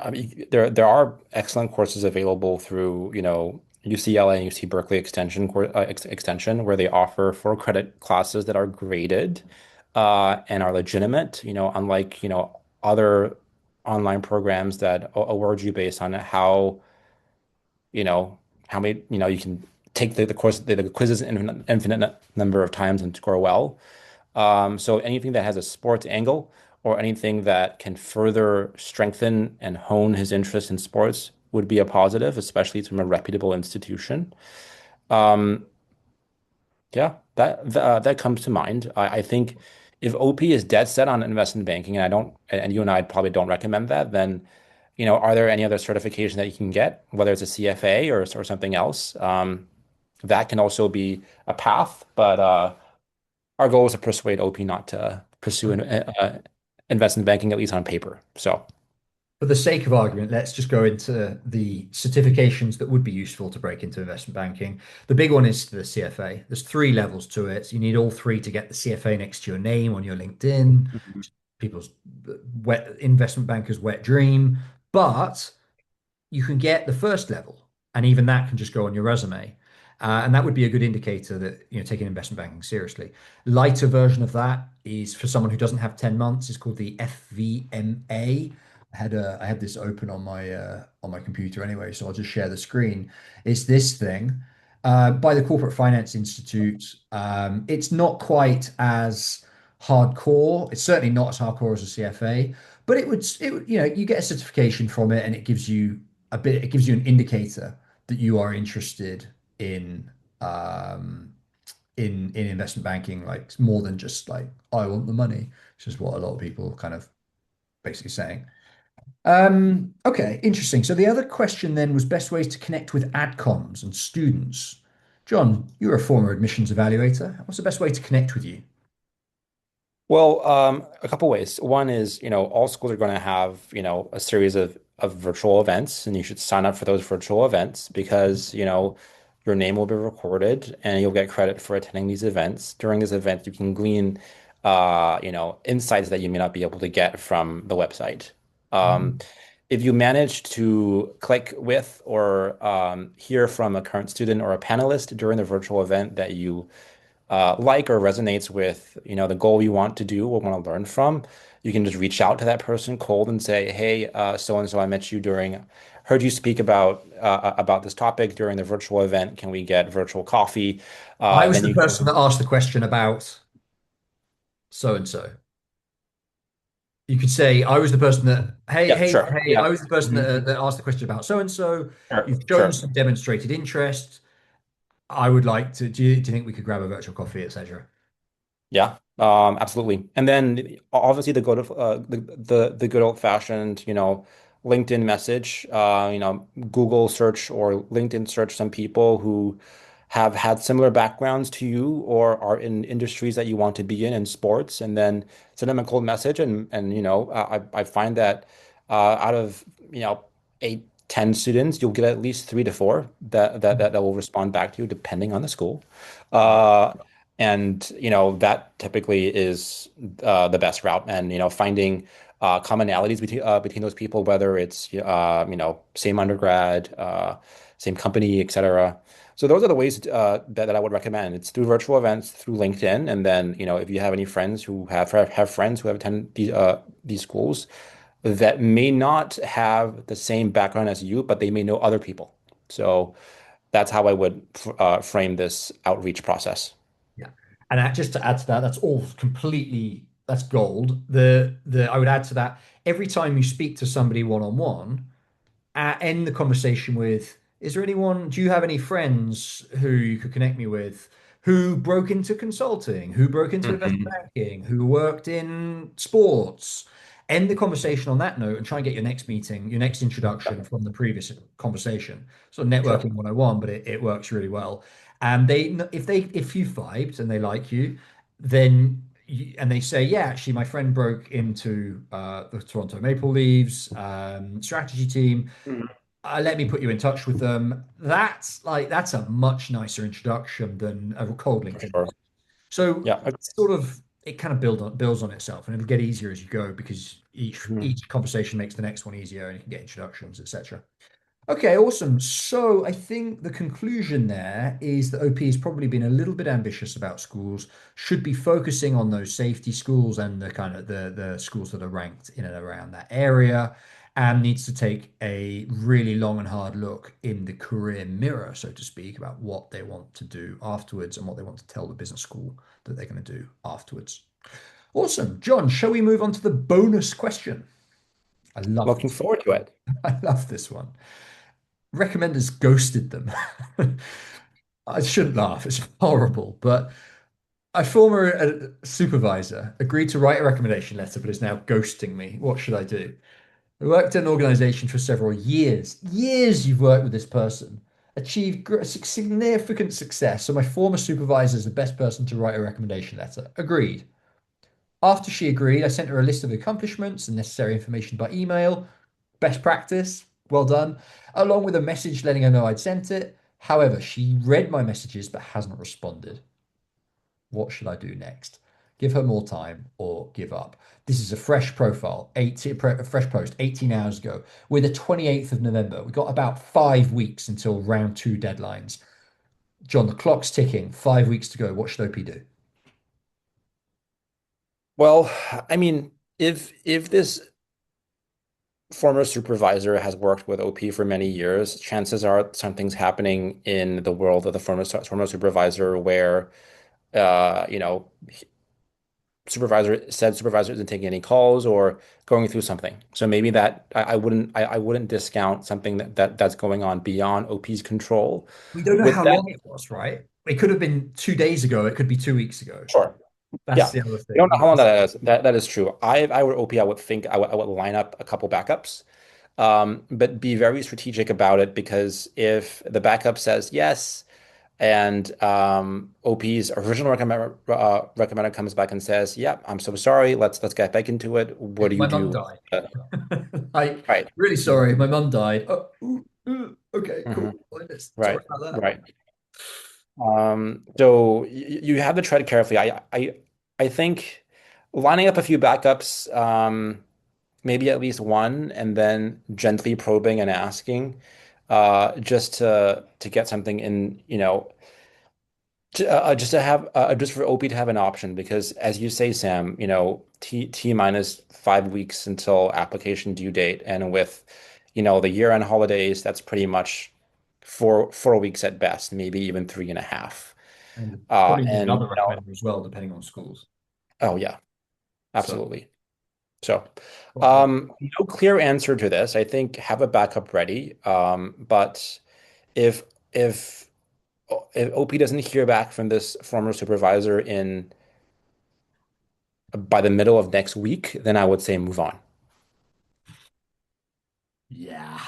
I mean, there are excellent courses available through UCLA and UC Berkeley Extension, where they offer full credit classes that are graded and are legitimate. Unlike other online programs that award you based on you know how many you can take the quizzes an infinite number of times and score well. So anything that has a sports angle or anything that can further strengthen and hone his interest in sports would be a positive, especially from a reputable institution. Um, yeah, that comes to mind. I think if OP is dead set on investment banking, and I don't, and you and I probably don't recommend that, then are there any other certification that you can get, whether it's a CFA or something else? That can also be a path, but our goal is to persuade OP not to pursue investment banking, at least on paper. So, For the sake of argument, let's just go into the certifications that would be useful to break into investment banking. The big one is the CFA. There's 3 levels to it. You need all 3 to get the CFA next to your name on your LinkedIn. mhm. People's wet investment banker's wet dream. But you can get the first level, and even that can just go on your resume. And that would be a good indicator that taking investment banking seriously. Lighter version of that is for someone who doesn't have 10 months. It's called the FVMA. I had this open on my computer anyway, so I'll just share the screen. It's this thing by the Corporate Finance Institute. It's not quite as hardcore. It's certainly not as hardcore as a CFA, but you get a certification from it, and it gives you an indicator that you are interested in um in investment banking, like more than just like I want the money, which is what a lot of people kind of basically saying. Okay, interesting. So the other question then was best ways to connect with adcoms and students. John, you're a former admissions evaluator. What's the best way to connect with you? Well, a couple ways. One is, all schools are going to have, a series of virtual events, and you should sign up for those virtual events because, your name will be recorded and you'll get credit for attending these events. During this event, you can glean, insights that you may not be able to get from the website. Um, Mm. if you manage to click with or hear from a current student or a panelist during the virtual event that you like or resonates with, the goal you want to do or want to learn from, you can just reach out to that person cold and say, "Hey, so and so, I met you heard you speak about this topic during the virtual event. Can we get virtual coffee?" I was Then the you person can, that asked the question about so and so. You could say, I was the person that, hey, yeah, hey, sure, hey, yeah, I was the person mhm, that asked the question about so and so. sure, You've shown sure. some demonstrated interest. I would like to, do you think we could grab a virtual coffee, etc.? Yeah, absolutely. And then obviously the good old fashioned, LinkedIn message, Google search or LinkedIn search some people who have had similar backgrounds to you or are in industries that you want to be in sports, and then send them a cold message. And I find that out of, 8, 10 students, you'll get at least 3 to 4 that will respond back to you, depending on the school. Right. Uh, and that typically is the best route. And finding commonalities between those people, whether it's same undergrad, same company, etc. So those are the ways that I would recommend. It's through virtual events, through LinkedIn, and then if you have any friends who have friends who have attended these schools that may not have the same background as you, but they may know other people. So that's how I would frame this outreach process. Yeah. And just to add to that, that's all completely, that's gold. I would add to that, every time you speak to somebody one on one, end the conversation with, is there anyone, do you have any friends who you could connect me with who broke into consulting, who broke into investment Mhm. banking, who worked in sports? End the conversation on that note and try and get your next meeting, your next introduction from the previous conversation. So Sure. networking 101, but it works really well. And if you vibed and they like you, then and they say, yeah, actually, my friend broke into the Toronto Maple Leafs strategy team. Mhm. Let me put you in touch with them. That's a much nicer introduction than a cold For LinkedIn sure. message. So Yeah. sort of it kind of builds on itself, and it'll get easier as you go because each Mhm. each conversation makes the next one easier, and you can get introductions, etc. Okay, awesome. So I think the conclusion there is that OP has probably been a little bit ambitious about schools, should be focusing on those safety schools and the kind of the schools that are ranked in and around that area, and needs to take a really long and hard look in the career mirror, so to speak, about what they want to do afterwards and what they want to tell the business school that they're going to do afterwards. Awesome. John, shall we move on to the bonus question? I love Looking this. forward to it. I love this one. Recommenders ghosted them. I shouldn't laugh, it's horrible. But a former supervisor agreed to write a recommendation letter, but is now ghosting me. What should I do? I worked in an organization for several years. Years you've worked with this person, achieved significant success. So my former supervisor is the best person to write a recommendation letter. Agreed. After she agreed, I sent her a list of accomplishments and necessary information by email. Best practice, well done, along with a message letting her know I'd sent it. However, she read my messages but hasn't responded. What should I do next? Give her more time or give up? This is a fresh profile, a fresh post 18 hours ago. We're the 28th of November. We've got about 5 weeks until round two deadlines. John, the clock's ticking. 5 weeks to go. What should OP do? Well, I mean, if this former supervisor has worked with OP for many years, chances are something's happening in the world of the former supervisor where supervisor isn't taking any calls or going through something. So maybe that I wouldn't discount something that's going on beyond OP's control. We don't know With how that, long it was, right? It could have been 2 days ago. It could be 2 weeks ago. sure. That's Yeah. the other We don't thing. know how long that is. That is true. If I were OP, I would think I would line up a couple backups, but be very strategic about it because if the backup says yes, And OP's original recommender comes back and says, "Yeah, I'm so sorry. Let's get back into it. What do you My mum do?" died. Like, Right. really sorry, my mum died. Oh, okay, cool. Hmm. Sorry Right. about that. Right. So you have to tread carefully. I think lining up a few backups, maybe at least one, and then gently probing and asking, just to get something in, just to have just for OP to have an option. Because as you say, Sam, T minus 5 weeks until application due date, and with the year-end holidays, that's pretty much four weeks at best, maybe even three and a half. And probably need And another recommender as well, depending on schools. oh yeah, So, absolutely. So, quite a lot. no clear answer to this. I think have a backup ready. But if if if OP doesn't hear back from this former supervisor in by the middle of next week, then I would say move on. Yeah,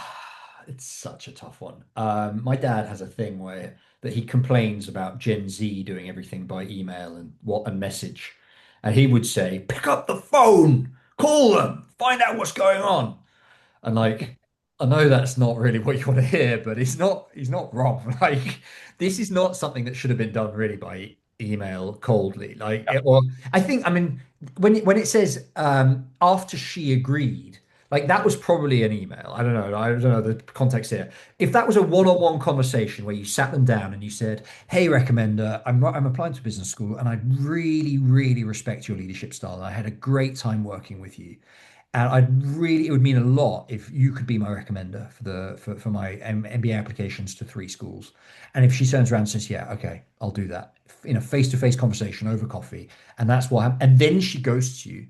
it's such a tough one. My dad has a thing where that he complains about Gen Z doing everything by email and what and message. And he would say, pick up the phone, call them, find out what's going on. And like, I know that's not really what you want to hear, but he's not wrong. Like, this is not something that should have been done really by email coldly. Or I think, I mean, when it says after she agreed, like that was probably an email. I don't know the context here. If that was a one-on-one conversation where you sat them down and you said, "Hey, recommender, I'm applying to business school, and I really, really respect your leadership style. I had a great time working with you." And it would mean a lot if you could be my recommender for my MBA applications to three schools. And if she turns around and says, yeah, okay, I'll do that in a face-to-face conversation over coffee. And that's why, and then she ghosts you,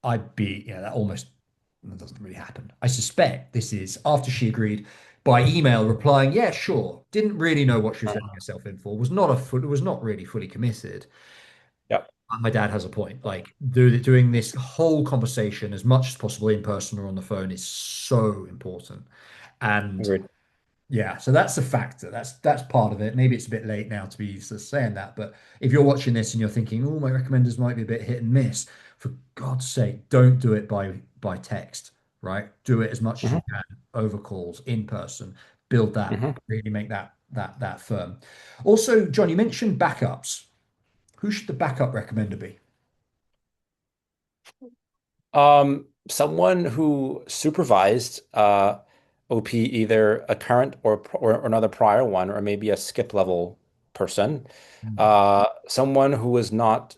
I'd be, that doesn't really happen. I suspect this is after she agreed by email replying, yeah, sure. Didn't really know what she was letting herself in for, was not really fully committed. Yep. My dad has a point. Like doing this whole conversation as much as possible in person or on the phone is so important. And Agreed. yeah, so that's a factor. That's part of it. Maybe it's a bit late now to be sort of saying that, but if you're watching this and you're thinking, "Oh, my recommenders might be a bit hit and miss," for God's sake, don't do it by text, right? Do it as much as you Hmm. can over calls, in person. Build that, Hmm. really make that firm. Also, John, you mentioned backups. Who should the backup recommender be? Someone who supervised OP, either a current or another prior one, or maybe a skip level person. Someone who is not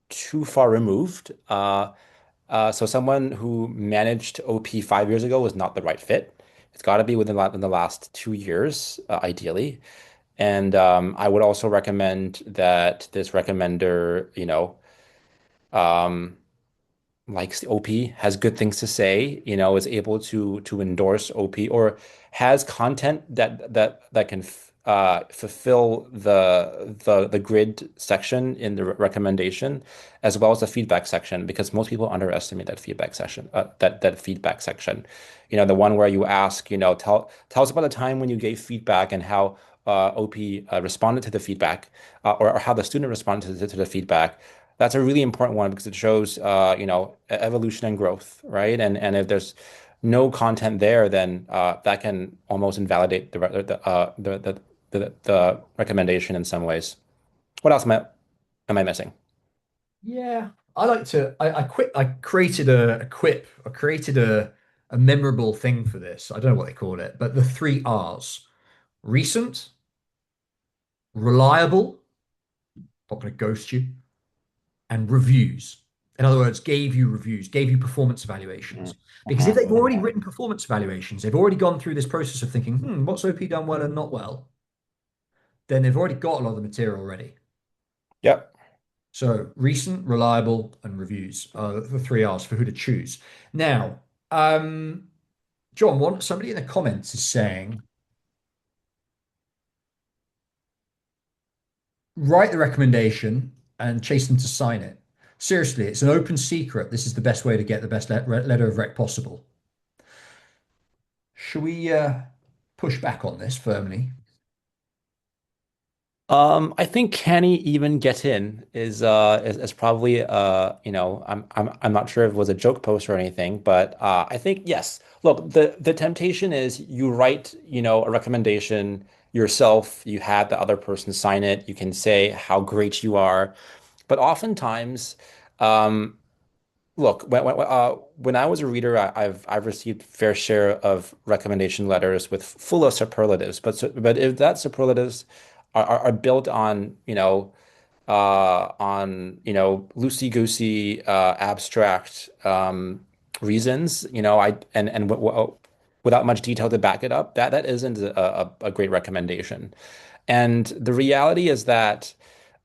too far removed. So someone who managed OP 5 years ago is not the right fit. It's got to be within the last 2 years, ideally. And I would also recommend that this recommender, um, likes OP, has good things to say, is able to endorse OP, or has content that can fulfill the grid section in the recommendation, as well as the feedback section, because most people underestimate that feedback section. That feedback section, the one where you ask, tell us about a time when you gave feedback and how OP responded to the feedback, or how the student responded to the feedback. That's a really important one because it shows, evolution and growth, right? And if there's no content there, then that can almost invalidate the recommendation in some ways. What else am I missing? Yeah, I like to. I created a quip. I created a memorable thing for this. I don't know what they call it, but the three R's: recent, reliable, not going to ghost you, and reviews. In other words, gave you reviews, gave you performance evaluations. Because if Mhm. they've already written performance evaluations, they've already gone through this process of thinking, what's OP done well and not well, then they've already got a lot of the material ready. Yep. So recent, reliable, and reviews are the three R's for who to choose. Now, um, John, somebody in the comments is saying, write the recommendation and chase them to sign it. Seriously, it's an open secret. This is the best way to get the best letter of rec possible. Should we push back on this firmly? I think can he even get in is probably I'm not sure if it was a joke post or anything, but I think yes. Look, the temptation is you write, a recommendation yourself, you have the other person sign it, you can say how great you are, but oftentimes, um, look, when I was a reader, I've received fair share of recommendation letters with full of superlatives, but if that superlatives are built on loosey-goosey abstract reasons, I and without much detail to back it up, that isn't a great recommendation. And the reality is that,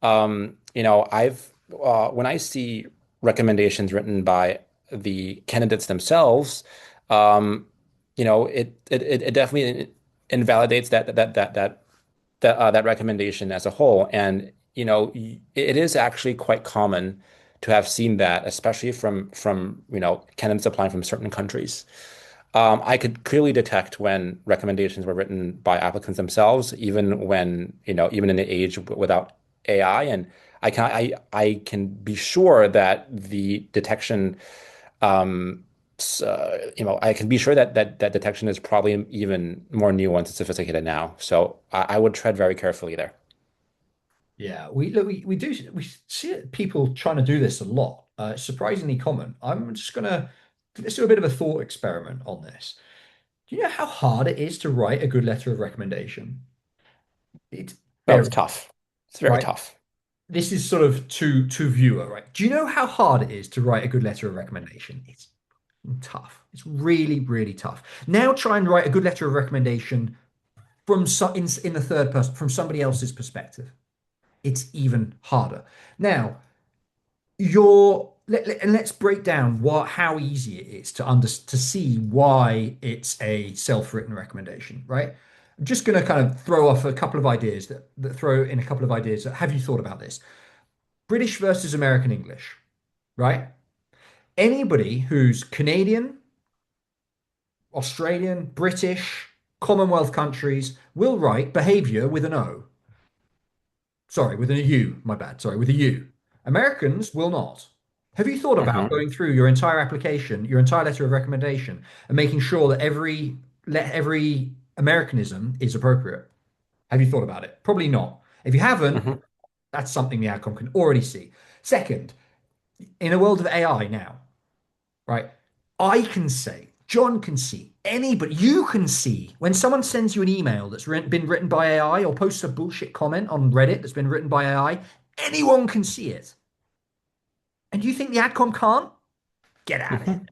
I've when I see recommendations written by the candidates themselves, um, it definitely invalidates that recommendation as a whole. And it is actually quite common to have seen that, especially from candidates applying from certain countries. I could clearly detect when recommendations were written by applicants themselves, even in the age without AI, and I can be sure that the detection, I can be sure that detection is probably even more nuanced and sophisticated now. So I would tread very carefully there. Yeah, we look, we see people trying to do this a lot. It's surprisingly common. I'm just gonna let's do a bit of a thought experiment on this. Do you know how hard it is to write a good letter of recommendation? It's Oh, very it's tough. It's very right. tough. This is sort of to viewer, right? Do you know how hard it is to write a good letter of recommendation? It's tough. It's really, really tough. Now try and write a good letter of recommendation in the third person from somebody else's perspective. It's even harder. Now, and let's break down how easy it is to see why it's a self-written recommendation, right? I'm just going to kind of throw off a couple of ideas that throw in a couple of ideas. Have you thought about this? British versus American English, right? Anybody who's Canadian, Australian, British, Commonwealth countries will write behavior with an O. Sorry, with a U, my bad. Sorry, with a U. Americans will not. Have you thought about Hmm. going through your entire application, your entire letter of recommendation, and making sure that every Americanism is appropriate? Have you thought about it? Probably not. If you haven't, Hmm. that's something the outcome can already see. Second, in a world of AI now, right? I can say, John can see, anybody, you can see when someone sends you an email that's been written by AI or posts a bullshit comment on Reddit that's been written by AI, anyone can see it. And you think the AdCom can't? Get out of here. Hmm.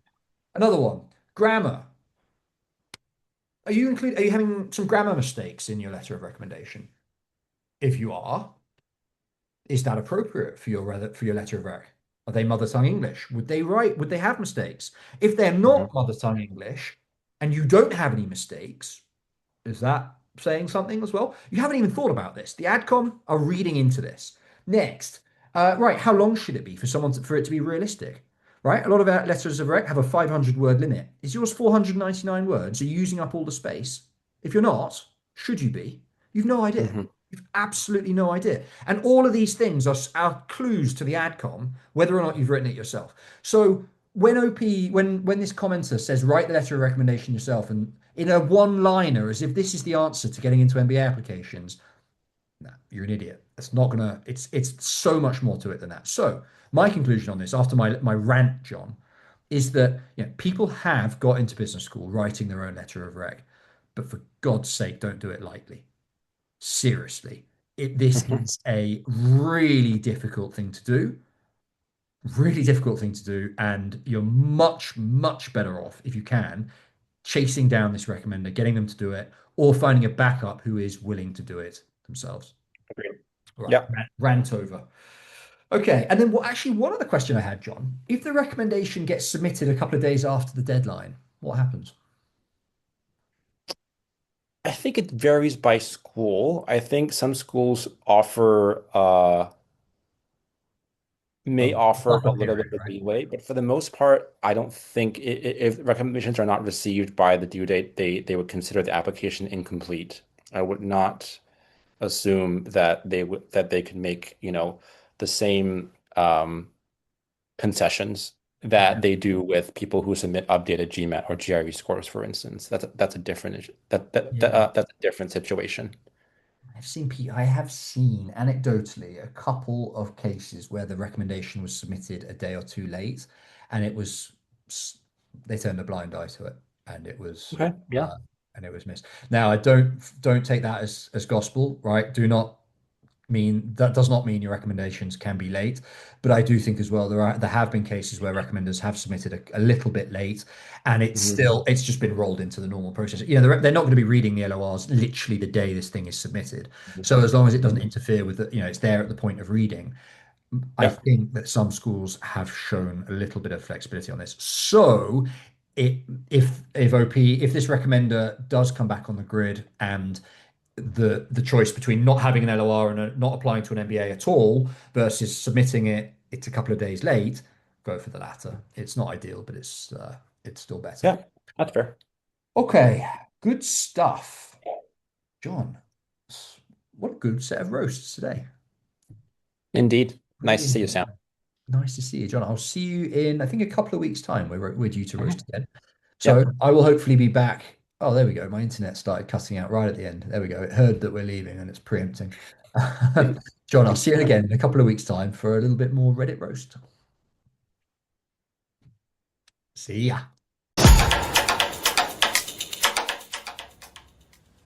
Another one, grammar. Are you having some grammar mistakes in your letter of recommendation? If you are, is that appropriate for your letter of rec? Are they mother tongue English? Would they have mistakes? If they're Hmm. not mother tongue English and you don't have any mistakes, is that saying something as well? You haven't even thought about this. The AdCom are reading into this. Next, right, how long should it be for it to be realistic? Right, a lot of our letters of rec have a 500 word limit. Is yours 499 words? Are you using up all the space? If you're not, should you be? You've no idea. Hmm. You've absolutely no idea. And all of these things are clues to the AdCom, whether or not you've written it yourself. So when this commenter says write the letter of recommendation yourself and in a one-liner as if this is the answer to getting into MBA applications, no, you're an idiot. It's not gonna. It's so much more to it than that. So my conclusion on this, after my rant, John, is that people have got into business school writing their own letter of rec, but for God's sake, don't do it lightly. Seriously, this Hmm. is a really difficult thing to do. Really difficult thing to do, and you're much, much better off if you can chasing down this recommender, getting them to do it, or finding a backup who is willing to do it themselves. Agreed. Right, Yeah. rant over. Okay, and then actually, one other question I had, John. If the recommendation gets submitted a couple of days after the deadline, what happens? I think it varies by school. I think some schools may A offer a buffer little bit period, of right? leeway, but for the most part, I don't think if recommendations are not received by the due date, they would consider the application incomplete. I would not. assume that they could make, the same concessions Yeah. that they do with people who submit updated GMAT or GRE scores, for instance. That's a different issue. Yeah. That's a different situation. I have seen anecdotally a couple of cases where the recommendation was submitted a day or two late, and it was s- they turned a blind eye to it, and it was Okay. Yeah. uh, and it was missed. Now, I don't take that as gospel, right? Do not mean that does not mean your recommendations can be late, but I do think as well there have been cases where recommenders have submitted a little bit late, and Hmm. it's just been rolled into the normal process. They're not going to be reading the LORs literally the day this thing is submitted. So as long as it doesn't interfere with it's there at the point of reading. I Yeah. think that some schools have shown a little bit of flexibility on this. So it if this recommender does come back on the grid and the choice between not having an LOR and not applying to an MBA at all versus submitting it's a couple of days late, go for the latter. It's not ideal, but it's still better. Yeah. That's fair. Okay, good stuff. John, what a good set of roasts today. Indeed. Nice Really to see you, enjoyed Sam. that. Nice to see you, John. I'll see you in, I think, a couple of weeks' time. We're due to roast Mhm. again. So Yep. I will hopefully be back. Oh, there we go. My internet started cutting out right at the end. There we go. It heard that we're leaving and it's preempting. John, I'll see you again in a couple of weeks' time for a little bit more Reddit roast. See ya.